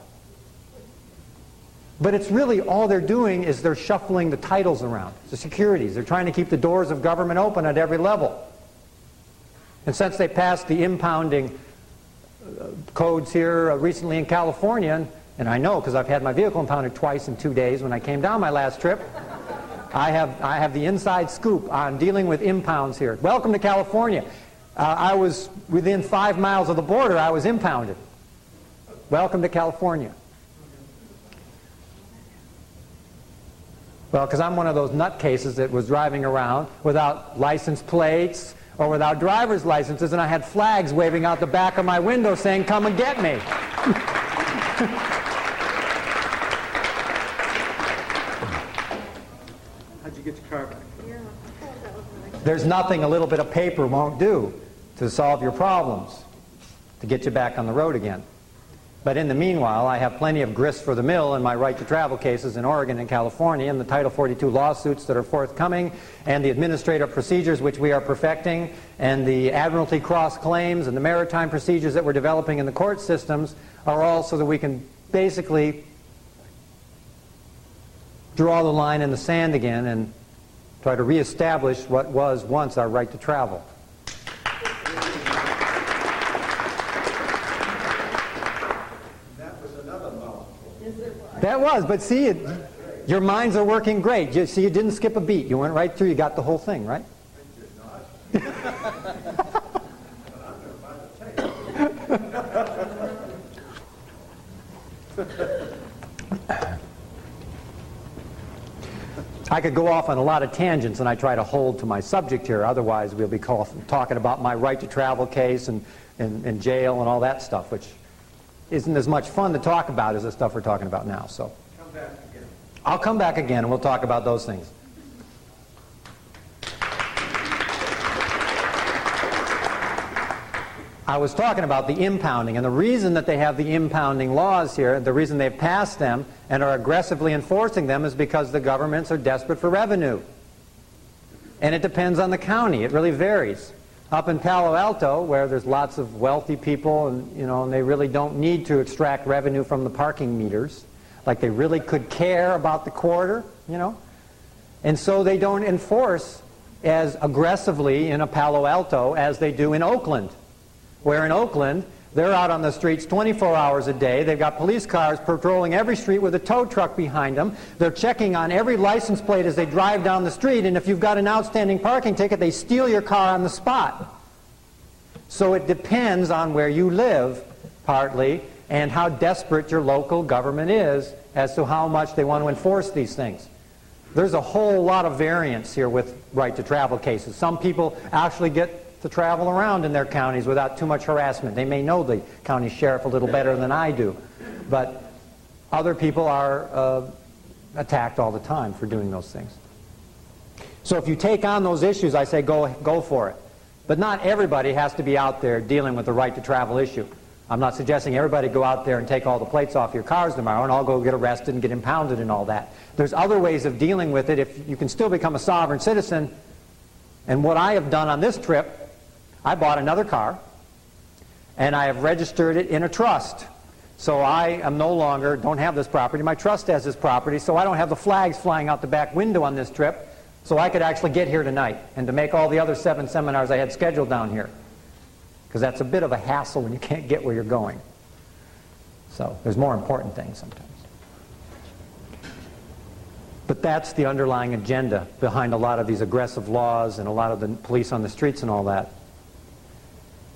But it's really all they're doing is they're shuffling the titles around, the securities. They're trying to keep the doors of government open at every level. And since they passed the impounding codes here recently in California, and I know because I've had my vehicle impounded twice in 2 days when I came down my last trip. I have the inside scoop on dealing with impounds here. Welcome to California. I was within 5 miles of the border. I was impounded. Welcome to California. Well, because I'm one of those nutcases that was driving around without license plates or without driver's licenses, and I had flags waving out the back of my window saying, "Come and get me." There's nothing a little bit of paper won't do to solve your problems, to get you back on the road again. But in the meanwhile, I have plenty of grist for the mill in my right to travel cases in Oregon and California, and the Title 42 lawsuits that are forthcoming, and the administrative procedures which we are perfecting, and the admiralty cross claims and the maritime procedures that we're developing in the court systems are all so that we can basically draw the line in the sand again and try to reestablish what was once our right to travel. That was, but see, your minds are working great. You see, you didn't skip a beat. You went right through. You got the whole thing, right? I could go off on a lot of tangents, and I try to hold to my subject here. Otherwise, we'll be talking about my right to travel case and jail and all that stuff, which isn't as much fun to talk about as the stuff we're talking about now. So Come back again. I'll come back again, and we'll talk about those things. I was talking about the impounding, and the reason that they have the impounding laws here, the reason they've passed them and are aggressively enforcing them is because the governments are desperate for revenue. And it depends on the county. It really varies. Up in Palo Alto, where there's lots of wealthy people, and they really don't need to extract revenue from the parking meters, like they really could care about the quarter, and so they don't enforce as aggressively in a Palo Alto as they do in Oakland, where in Oakland they're out on the streets 24 hours a day. They've got police cars patrolling every street with a tow truck behind them. They're checking on every license plate as they drive down the street, and if you've got an outstanding parking ticket, they steal your car on the spot. So it depends on where you live, partly, and how desperate your local government is as to how much they want to enforce these things. There's a whole lot of variance here with right to travel cases. Some people actually get to travel around in their counties without too much harassment. They may know the county sheriff a little better than I do, but other people are attacked all the time for doing those things. So if you take on those issues, I say go for it. But not everybody has to be out there dealing with the right to travel issue. I'm not suggesting everybody go out there and take all the plates off your cars tomorrow and all go get arrested and get impounded and all that. There's other ways of dealing with it if you can still become a sovereign citizen. And what I have done on this trip, I bought another car, and I have registered it in a trust. So I am no longer, don't have this property. My trust has this property, so I don't have the flags flying out the back window on this trip, so I could actually get here tonight and to make all the other 7 seminars I had scheduled down here. Because that's a bit of a hassle when you can't get where you're going. So there's more important things sometimes. But that's the underlying agenda behind a lot of these aggressive laws and a lot of the police on the streets and all that.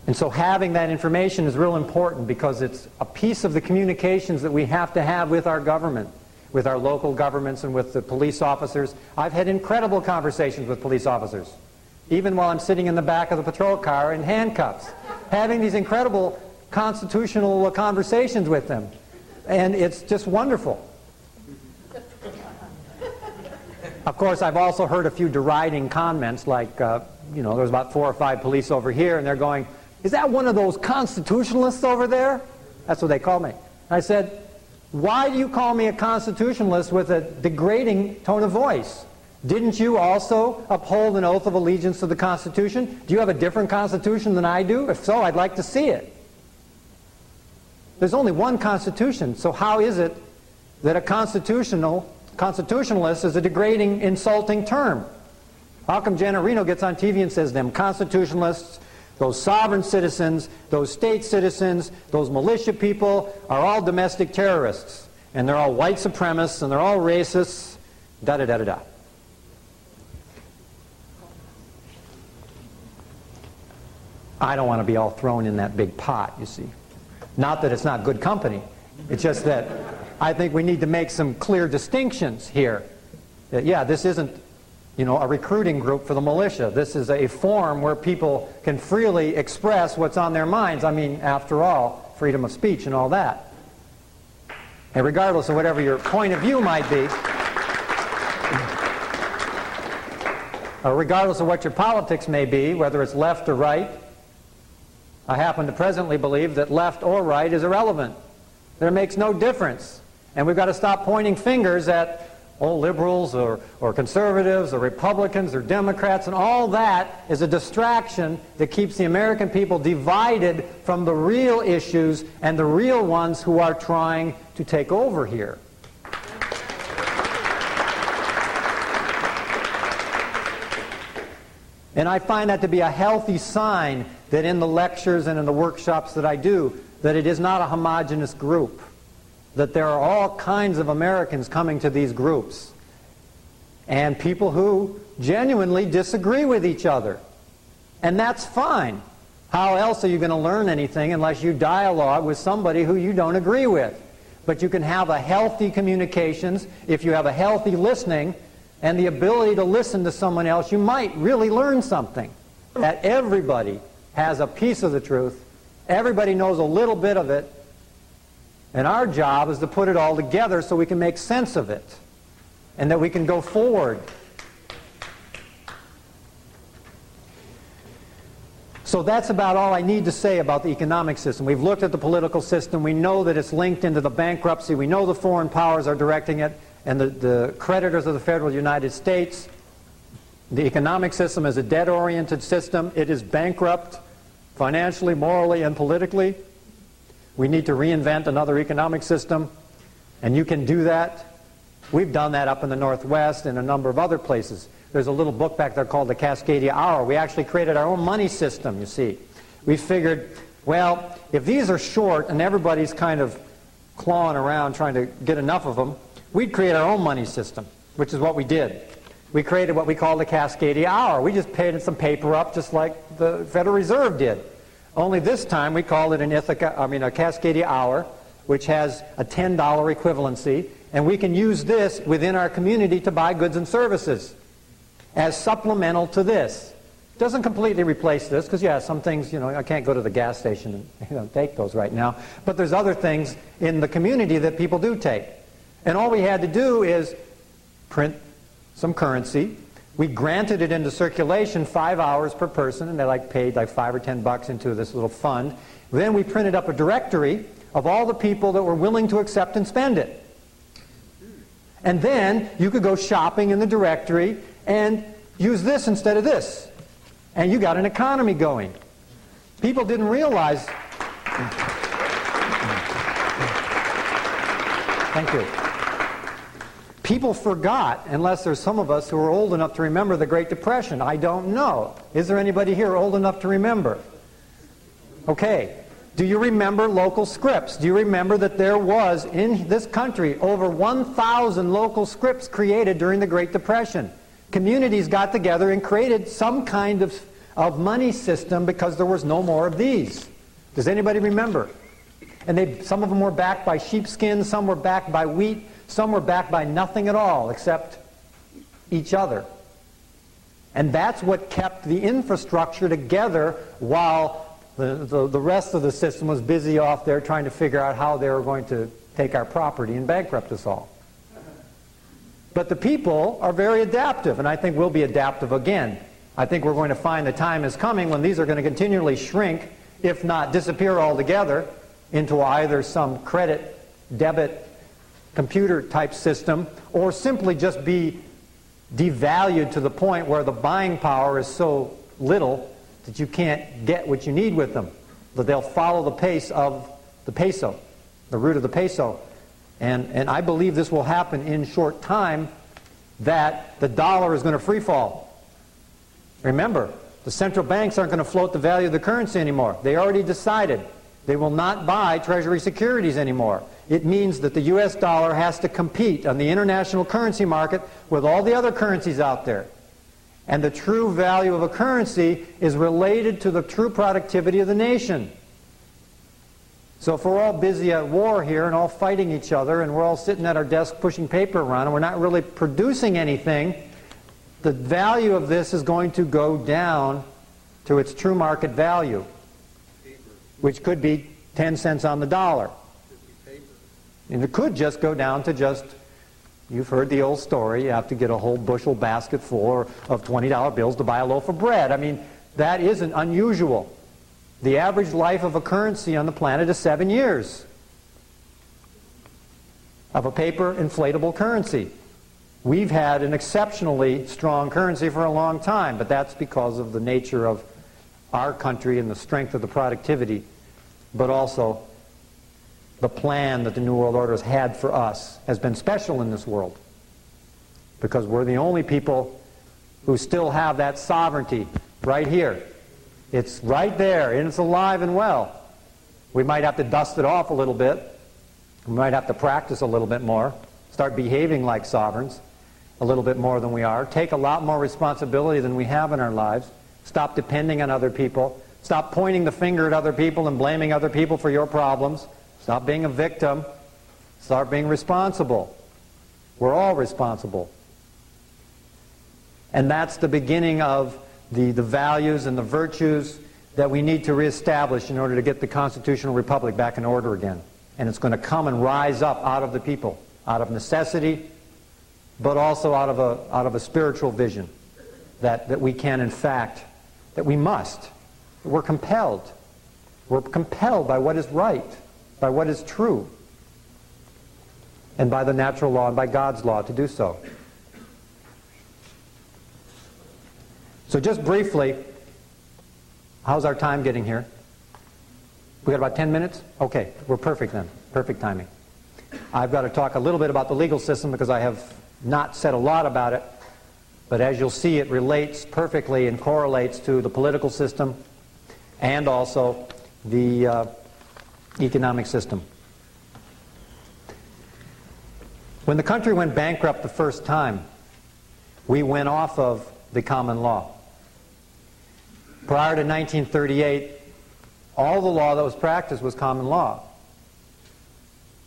And so having that information is real important because it's a piece of the communications that we have to have with our government, with our local governments and with the police officers. I've had incredible conversations with police officers, even while I'm sitting in the back of the patrol car in handcuffs, having these incredible constitutional conversations with them. And it's just wonderful. Of course, I've also heard a few deriding comments like, there's about 4 or 5 police over here, and they're going, "Is that one of those constitutionalists over there?" That's what they call me. I said, "Why do you call me a constitutionalist with a degrading tone of voice? Didn't you also uphold an oath of allegiance to the Constitution? Do you have a different Constitution than I do? If so, I'd like to see it." There's only one Constitution, so how is it that a constitutionalist is a degrading, insulting term? How come Janet Reno gets on TV and says them constitutionalists, those sovereign citizens, those state citizens, those militia people are all domestic terrorists, and they're all white supremacists, and they're all racists, da-da-da-da-da. I don't want to be all thrown in that big pot, you see. Not that it's not good company. It's just that I think we need to make some clear distinctions here. That, yeah, this isn't, a recruiting group for the militia. This is a forum where people can freely express what's on their minds. I mean, after all, freedom of speech and all that. And regardless of whatever your point of view might be, regardless of what your politics may be, whether it's left or right. I happen to presently believe that left or right is irrelevant. That it makes no difference. And we've got to stop pointing fingers at liberals or conservatives or Republicans or Democrats, and all that is a distraction that keeps the American people divided from the real issues and the real ones who are trying to take over here. And I find that to be a healthy sign that in the lectures and in the workshops that I do, that it is not a homogeneous group, that there are all kinds of Americans coming to these groups, and people who genuinely disagree with each other. And that's fine. How else are you going to learn anything unless you dialogue with somebody who you don't agree with? But you can have a healthy communications if you have a healthy listening and the ability to listen to someone else. You might really learn something. That everybody has a piece of the truth. Everybody knows a little bit of it. And our job is to put it all together so we can make sense of it and that we can go forward. So that's about all I need to say about the economic system. We've looked at the political system. We know that it's linked into the bankruptcy. We know the foreign powers are directing it, and the creditors of the federal United States. The economic system is a debt-oriented system. It is bankrupt financially, morally, and politically. We need to reinvent another economic system, and you can do that. We've done that up in the Northwest and a number of other places. There's a little book back there called the Cascadia Hour. We actually created our own money system, you see. We figured, well, if these are short and everybody's kind of clawing around trying to get enough of them, we'd create our own money system, which is what we did. We created what we call the Cascadia Hour. We just paid some paper up just like the Federal Reserve did. Only this time we called it a Cascadia Hour, which has a $10 equivalency, and we can use this within our community to buy goods and services as supplemental to this. It doesn't completely replace this, because yeah, some things, I can't go to the gas station and take those right now, but there's other things in the community that people do take. And all we had to do is print some currency. We granted it into circulation 5 hours per person, and they paid $5 or $10 into this little fund. Then we printed up a directory of all the people that were willing to accept and spend it. And then you could go shopping in the directory and use this instead of this. And you got an economy going. People didn't realize... Thank you. People forgot, unless there's some of us who are old enough to remember the Great Depression. I don't know. Is there anybody here old enough to remember? Okay. Do you remember local scripts? Do you remember that there was, in this country, over 1,000 local scripts created during the Great Depression? Communities got together and created some kind of money system because there was no more of these. Does anybody remember? And some of them were backed by sheepskin, some were backed by wheat, some were backed by nothing at all except each other. And that's what kept the infrastructure together while the rest of the system was busy off there trying to figure out how they were going to take our property and bankrupt us all. But the people are very adaptive, and I think we'll be adaptive again. I think we're going to find the time is coming when these are going to continually shrink, if not disappear altogether, into either some credit, debit, computer type system, or simply just be devalued to the point where the buying power is so little that you can't get what you need with them. That they'll follow the pace of the peso, the root of the peso. And I believe this will happen in short time, that the dollar is going to free fall. Remember, the central banks aren't going to float the value of the currency anymore. They already decided they will not buy Treasury securities anymore. It means that the US dollar has to compete on the international currency market with all the other currencies out there. And the true value of a currency is related to the true productivity of the nation. So if we're all busy at war here and all fighting each other and we're all sitting at our desk pushing paper around and we're not really producing anything, the value of this is going to go down to its true market value, which could be 10 cents on the dollar. And it could just go down to just You've heard the old story. You have to get a whole bushel basket full of $20 bills to buy a loaf of bread. I mean, that isn't unusual. The average life of a currency on the planet is 7 years of a paper inflatable currency. We've had an exceptionally strong currency for a long time, but that's because of the nature of our country and the strength of the productivity, but also the plan that the New World Order has had for us has been special in this world, because we're the only people who still have that sovereignty right here. It's right there, and it's alive and well. We might have to dust it off a little bit. We might have to practice a little bit more, start behaving like sovereigns a little bit more than we are, take a lot more responsibility than we have in our lives, stop depending on other people, stop pointing the finger at other people and blaming other people for your problems, stop being a victim, start being responsible. We're all responsible. And that's the beginning of the values and the virtues that we need to reestablish in order to get the constitutional republic back in order again. And it's going to come and rise up out of the people, out of necessity, but also out of a spiritual vision that we can, in fact, that we must. That we're compelled. We're compelled by what is right, by what is true, and by the natural law and by God's law to do so. So just briefly, how's our time getting here? We got about 10 minutes? Okay, we're perfect then. Perfect timing. I've got to talk a little bit about the legal system because I have not said a lot about it, but as you'll see, it relates perfectly and correlates to the political system and also the economic system. When the country went bankrupt the first time, we went off of the common law. Prior to 1938, all the law that was practiced was common law,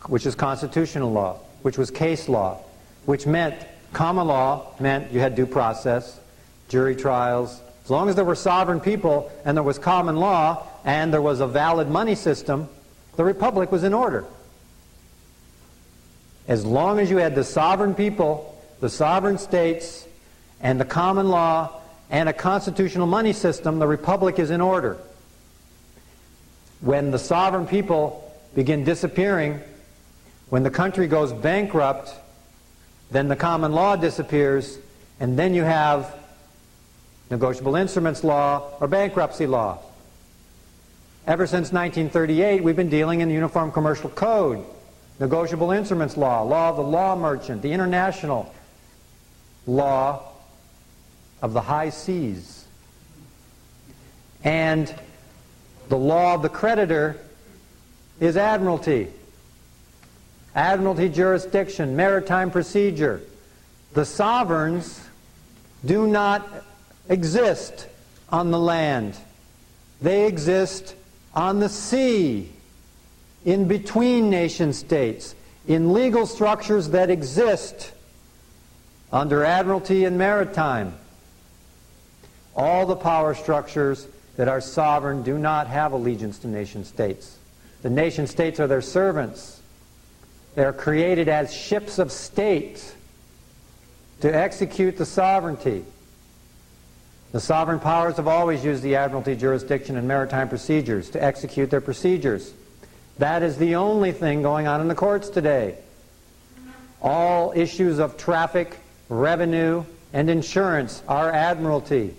which is constitutional law, which was case law, which meant common law meant you had due process, jury trials. As long as there were sovereign people and there was common law and there was a valid money system, the republic was in order. As long as you had the sovereign people, the sovereign states, and the common law and a constitutional money system, the republic is in order. When the sovereign people begin disappearing, when the country goes bankrupt, then the common law disappears, and then you have negotiable instruments law or bankruptcy law. Ever since 1938, we've been dealing in the Uniform Commercial Code, negotiable instruments law, law of the law merchant, the international law of the high seas, and the law of the creditor is admiralty. Admiralty jurisdiction, maritime procedure. The sovereigns do not exist on the land. They exist on the sea, in between nation states, in legal structures that exist under admiralty and maritime. All the power structures that are sovereign do not have allegiance to nation states. The nation states are their servants. They are created as ships of state to execute the sovereignty. The sovereign powers have always used the admiralty jurisdiction and maritime procedures to execute their procedures. That is the only thing going on in the courts today. All issues of traffic, revenue, and insurance are admiralty.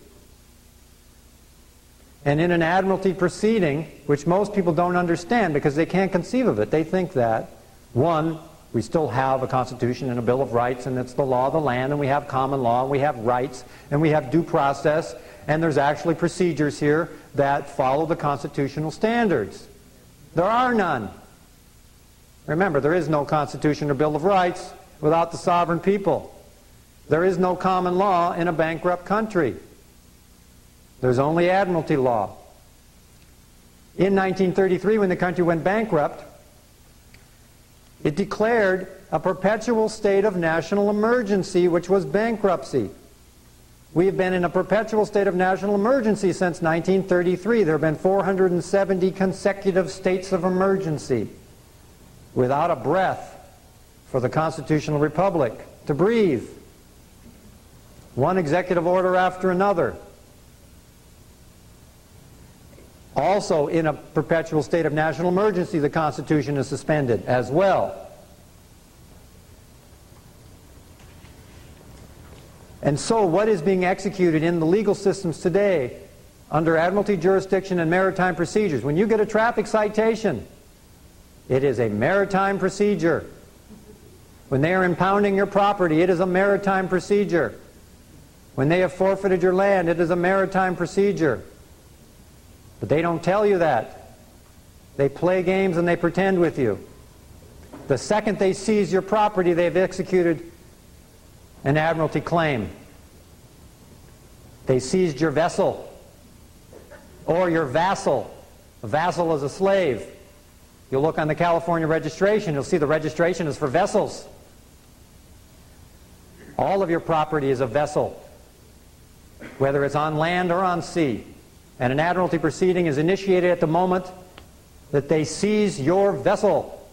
And in an admiralty proceeding, which most people don't understand because they can't conceive of it, they think that, one, we still have a Constitution and a Bill of Rights, and it's the law of the land, and we have common law, and we have rights, and we have due process, and there's actually procedures here that follow the constitutional standards. There are none. Remember, there is no Constitution or Bill of Rights without the sovereign people. There is no common law in a bankrupt country. There's only admiralty law. In 1933, when the country went bankrupt, it declared a perpetual state of national emergency, which was bankruptcy. We have been in a perpetual state of national emergency since 1933. There have been 470 consecutive states of emergency without a breath for the constitutional republic. to breathe. One executive order after another. Also, in a perpetual state of national emergency, the Constitution is suspended as well. And so what is being executed in the legal systems today under admiralty jurisdiction and maritime procedures? When you get a traffic citation, it is a maritime procedure. When they are impounding your property, it is a maritime procedure. When they have forfeited your land, it is a maritime procedure. But they don't tell you that. They play games and they pretend with you. The second they seize your property, they've executed an admiralty claim. They seized your vessel or your vassal. A vassal is a slave. You'll look on the California registration, you'll see the registration is for vessels. All of your property is a vessel, whether it's on land or on sea. And an admiralty proceeding is initiated at the moment that they seize your vessel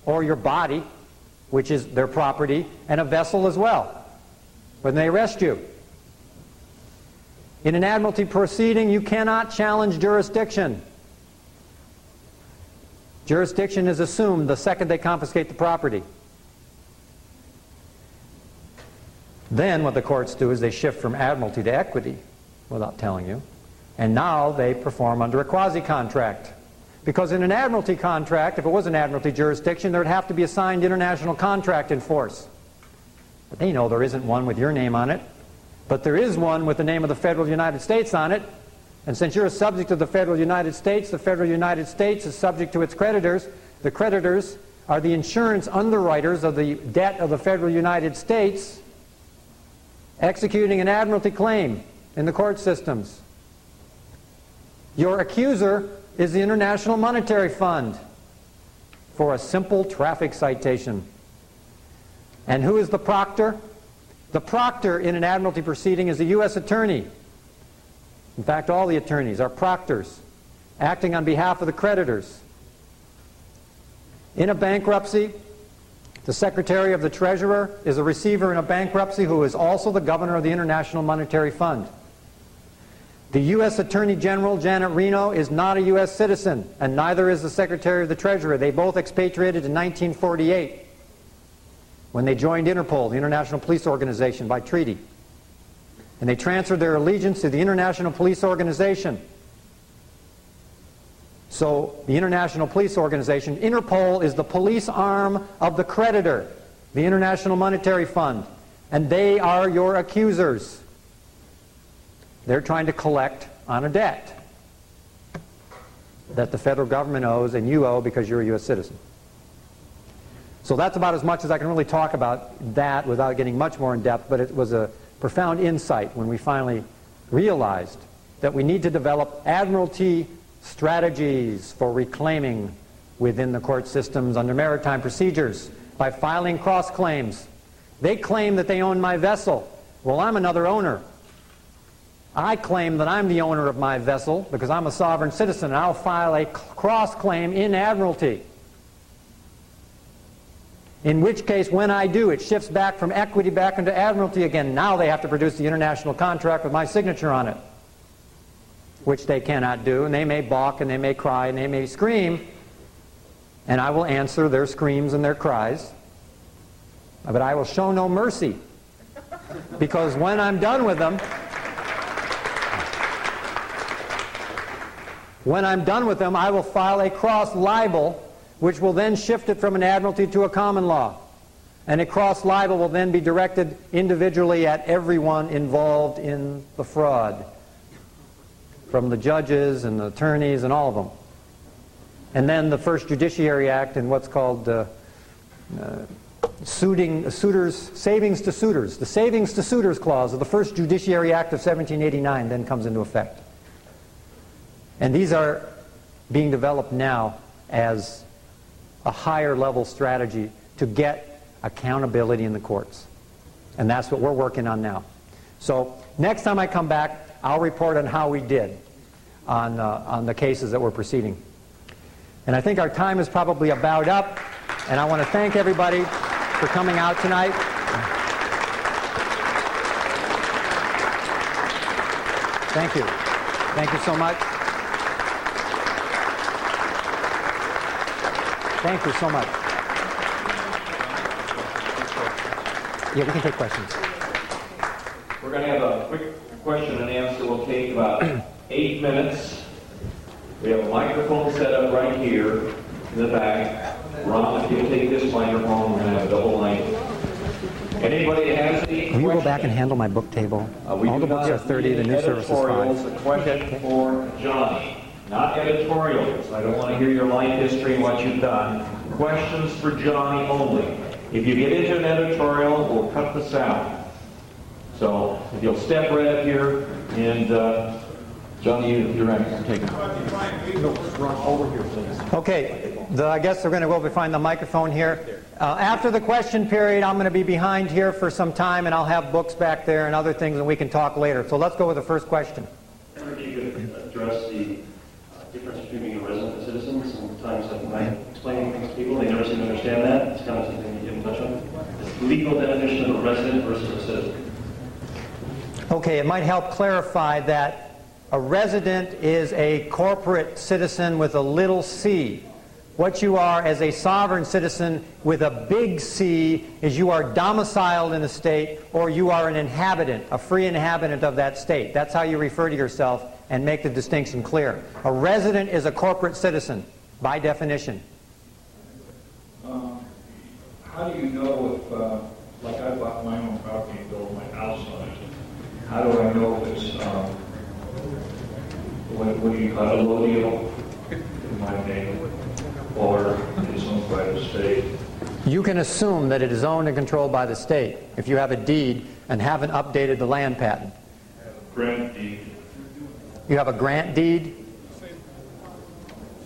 or your body, which is their property, and a vessel as well, when they arrest you. In an admiralty proceeding, you cannot challenge jurisdiction. Jurisdiction is assumed the second they confiscate the property. Then what the courts do is they shift from admiralty to equity, without telling you. And now they perform under a quasi-contract. Because in an admiralty contract, if it was an admiralty jurisdiction, there would have to be a signed international contract in force. But they know there isn't one with your name on it. But there is one with the name of the Federal United States on it. And since you're a subject of the Federal United States, the Federal United States is subject to its creditors. The creditors are the insurance underwriters of the debt of the Federal United States, executing an admiralty claim in the court systems. Your accuser is the International Monetary Fund for a simple traffic citation. And who is the proctor? The proctor in an admiralty proceeding is the U.S. attorney. In fact, all the attorneys are proctors, acting on behalf of the creditors. In a bankruptcy, the Secretary of the Treasurer is a receiver in a bankruptcy who is also the governor of the International Monetary Fund. The U.S. Attorney General, Janet Reno, is not a U.S. citizen, and neither is the Secretary of the Treasurer. They both expatriated in 1948 when they joined Interpol, the International Police Organization, by treaty. And they transferred their allegiance to the International Police Organization. So the International Police Organization, Interpol, is the police arm of the creditor, the International Monetary Fund, and they are your accusers. They're trying to collect on a debt that the federal government owes and you owe because you're a U.S. citizen. So that's about as much as I can really talk about that without getting much more in depth, but it was a profound insight when we finally realized that we need to develop admiralty strategies for reclaiming within the court systems under maritime procedures by filing cross claims. They claim that they own my vessel. Well, I'm another owner. I claim that I'm the owner of my vessel because I'm a sovereign citizen, and I'll file a cross-claim in admiralty. In which case, when I do, it shifts back from equity back into admiralty again. Now they have to produce the international contract with my signature on it, which they cannot do, and they may balk, and they may cry, and they may scream, and I will answer their screams and their cries, but I will show no mercy, because when I'm done with them, I will file a cross libel, which will then shift it from an admiralty to a common law. And a cross libel will then be directed individually at everyone involved in the fraud, from the judges and the attorneys and all of them. And then the First Judiciary Act and what's called savings to suitors. The savings to suitors clause of the First Judiciary Act of 1789 then comes into effect. And these are being developed now as a higher level strategy to get accountability in the courts. And that's what we're working on now. So next time I come back, I'll report on how we did on the cases that we're proceeding. And I think our time is probably about up, and I want to thank everybody for coming out tonight. Thank you. Thank you so much. Thank you so much. Yeah, we can take questions. We're going to have a quick question and answer. We'll take about 8 minutes. We have a microphone set up right here in the back. Ron, if you take this microphone, we're going to have a double mic. Anybody that has any Will you go back and handle my book table? All the books are 30, the new service is 5. A question for Johnny. Not editorials. I don't want to hear your life history and what you've done. Questions for Johnny only. If you get into an editorial, we'll cut this out. So if you'll step right up here, and Johnny, you're right. I'm taking it. No, run over here, please. Okay, I guess we're going to go find the microphone here. After the question period, I'm going to be behind here for some time, and I'll have books back there and other things, and we can talk later. So let's go with the first question. I wonder if you could address the difference between being a resident and a citizen. Sometimes when I explain things to people, they never seem to understand that. It's kind of something you didn't touch on. The legal definition of a resident versus a citizen. Okay, it might help clarify that a resident is a corporate citizen with a little c. What you are as a sovereign citizen with a big C is you are domiciled in a state, or you are an inhabitant, a free inhabitant of that state. That's how you refer to yourself and make the distinction clear. A resident is a corporate citizen, by definition. How do you know if, like I bought my own property and built my house on it, how do I know if it's, what do you call it, a low deal in my name, or it's owned by the state? You can assume that it is owned and controlled by the state if you have a deed and haven't updated the land patent. Grant deed. You have a grant deed?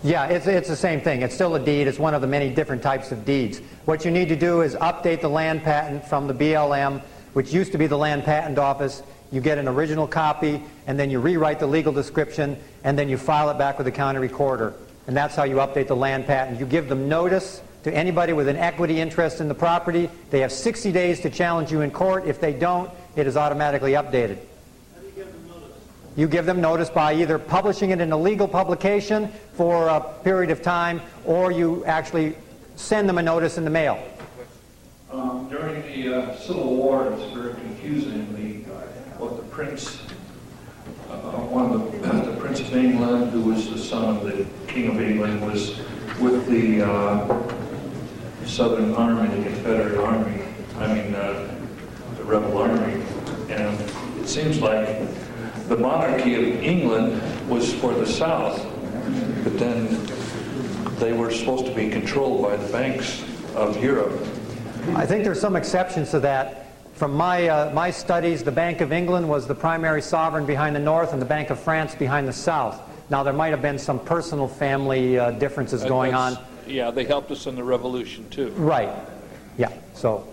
Yeah, it's the same thing. It's still a deed. It's one of the many different types of deeds. What you need to do is update the land patent from the BLM, which used to be the Land Patent Office. You get an original copy, and then you rewrite the legal description, and then you file it back with the county recorder. And that's how you update the land patent. You give them notice to anybody with an equity interest in the property. They have 60 days to challenge you in court. If they don't, it is automatically updated. You give them notice by either publishing it in a legal publication for a period of time, or you actually send them a notice in the mail. During the Civil War, it was very confusing. What the prince, one of the Prince of England, who was the son of the King of England, was with the Southern Army, the Confederate Army, the Rebel Army. And it seems like the monarchy of England was for the South, but then they were supposed to be controlled by the banks of Europe. I think there's some exceptions to that. From my studies, the Bank of England was the primary sovereign behind the North, and the Bank of France behind the South. Now, there might have been some personal family differences going on. Yeah, they helped us in the Revolution, too. Right. Yeah, so.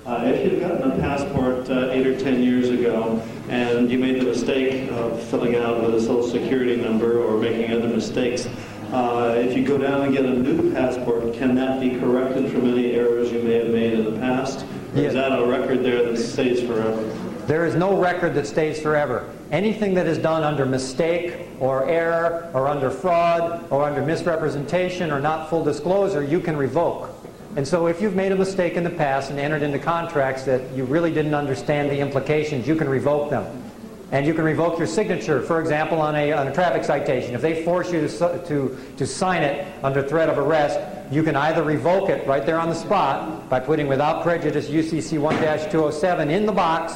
If you've gotten a passport 8 or 10 years ago, and you made the mistake of filling out with a social security number or making other mistakes, if you go down and get a new passport, can that be corrected from any errors you may have made in the past? Or is that a record there that stays forever? There is no record that stays forever. Anything that is done under mistake or error or under fraud or under misrepresentation or not full disclosure, you can revoke. And so if you've made a mistake in the past and entered into contracts that you really didn't understand the implications, you can revoke them. And you can revoke your signature, for example, on a traffic citation. If they force you to sign it under threat of arrest, you can either revoke it right there on the spot by putting without prejudice UCC 1-207 in the box,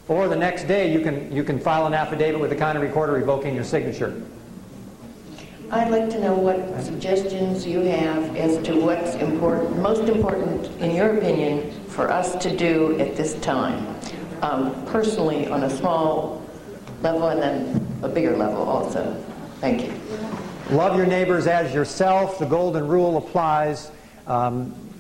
or the next day you can file an affidavit with the county recorder revoking your signature. I'd like to know what suggestions you have as to what's important, most important, in your opinion, for us to do at this time, personally on a small level and then a bigger level also. Thank you. Love your neighbors as yourself. The golden rule applies.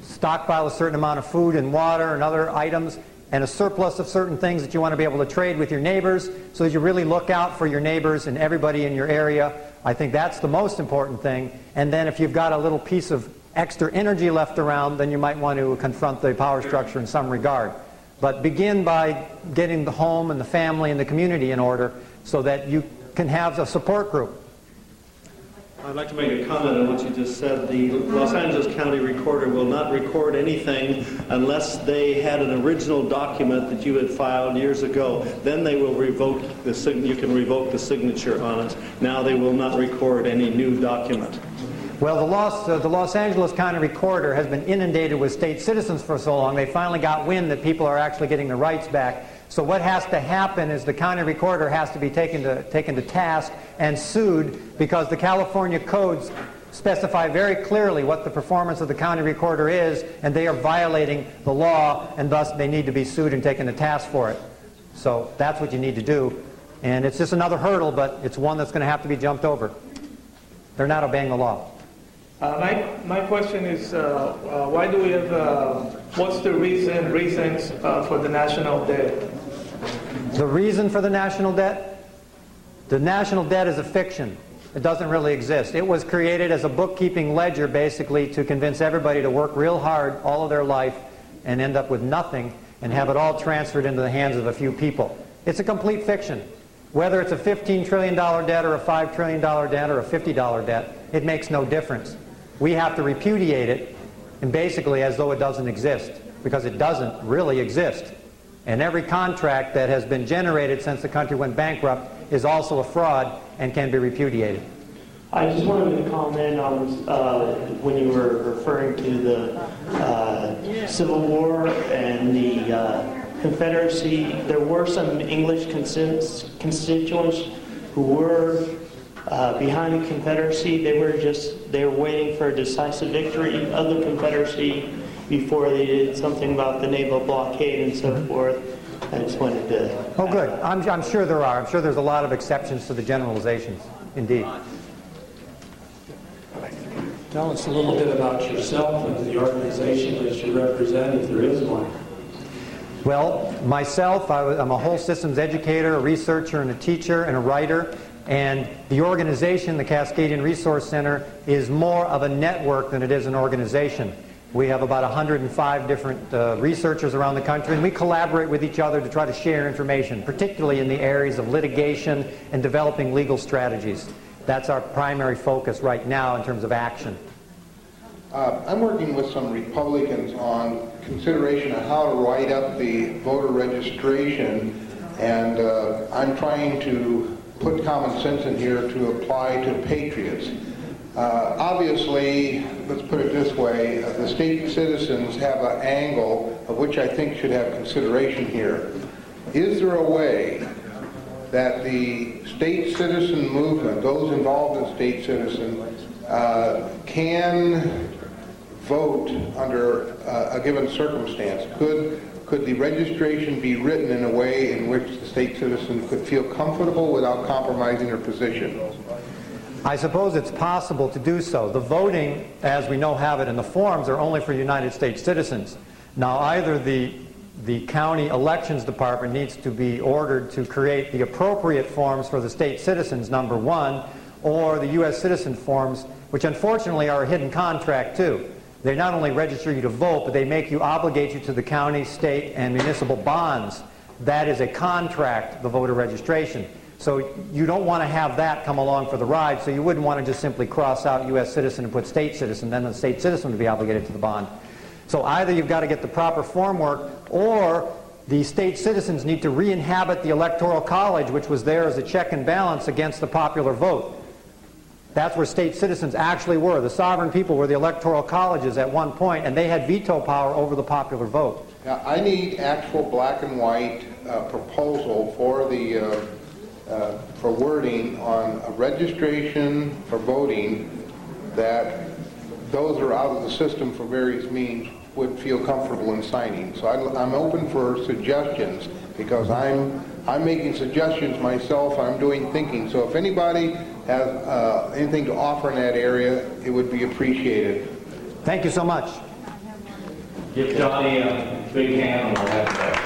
Stockpile a certain amount of food and water and other items, and a surplus of certain things that you want to be able to trade with your neighbors, so that you really look out for your neighbors and everybody in your area. I think that's the most important thing. And then if you've got a little piece of extra energy left around, then you might want to confront the power structure in some regard. But begin by getting the home and the family and the community in order so that you can have a support group. I'd like to make a comment on what you just said. The Los Angeles County Recorder will not record anything unless they had an original document that you had filed years ago. Then they will revoke the you can revoke the signature on it. Now they will not record any new document. Well, the Los Angeles County Recorder has been inundated with state citizens for so long, they finally got wind that people are actually getting their rights back. So what has to happen is the county recorder has to be taken to task and sued, because the California codes specify very clearly what the performance of the county recorder is, and they are violating the law, and thus they need to be sued and taken to task for it. So that's what you need to do. And it's just another hurdle, but it's one that's going to have to be jumped over. They're not obeying the law. My question is, why do we have, what's the reasons for the national debt? The reason for the national debt? The national debt is a fiction. It doesn't really exist. It was created as a bookkeeping ledger, basically, to convince everybody to work real hard all of their life and end up with nothing and have it all transferred into the hands of a few people. It's a complete fiction. Whether it's a $15 trillion debt or a $5 trillion debt or a $50 debt, it makes no difference. We have to repudiate it, and basically as though it doesn't exist, because it doesn't really exist. And every contract that has been generated since the country went bankrupt is also a fraud and can be repudiated. I just wanted to comment on when you were referring to the Civil War and the Confederacy. There were some English constituents who were behind the Confederacy. They were waiting for a decisive victory of the Confederacy before they did something about the naval blockade and so forth. I just wanted to... Oh, good. I'm sure there are. I'm sure there's a lot of exceptions to the generalizations. Indeed. Tell us a little bit about yourself and the organization that you represent, if there is one. Well, myself, I'm a whole systems educator, a researcher, and a teacher, and a writer. And the organization, the Cascadian Resource Center, is more of a network than it is an organization. We have about 105 different researchers around the country, and we collaborate with each other to try to share information, particularly in the areas of litigation and developing legal strategies. That's our primary focus right now in terms of action. I'm working with some Republicans on consideration of how to write up the voter registration, and I'm trying to put common sense in here to apply to patriots. Obviously, let's put it this way, the state citizens have an angle of which I think should have consideration here. Is there a way that the state citizen movement, those involved in state citizen, can vote under a given circumstance? Could the registration be written in a way in which the state citizen could feel comfortable without compromising their position? I suppose it's possible to do so. The voting, as we know have it in the forms, are only for United States citizens. Now, either the county elections department needs to be ordered to create the appropriate forms for the state citizens, number one, or the U.S. citizen forms, which unfortunately are a hidden contract too. They not only register you to vote, but they make you obligate you to the county, state, and municipal bonds. That is a contract, the voter registration. So you don't want to have that come along for the ride, so you wouldn't want to just simply cross out U.S. citizen and put state citizen, then the state citizen would be obligated to the bond. So either you've got to get the proper form work, or the state citizens need to re-inhabit the Electoral College, which was there as a check and balance against the popular vote. That's where state citizens actually were. The sovereign people were the Electoral Colleges at one point, and they had veto power over the popular vote. Now, I need actual black and white proposal for the for wording on a registration for voting that those who are out of the system for various means would feel comfortable in signing. So I'm open for suggestions, because I'm making suggestions myself. I'm doing thinking. So if anybody has anything to offer in that area, it would be appreciated. Thank you so much. Give Johnny a big hand on that.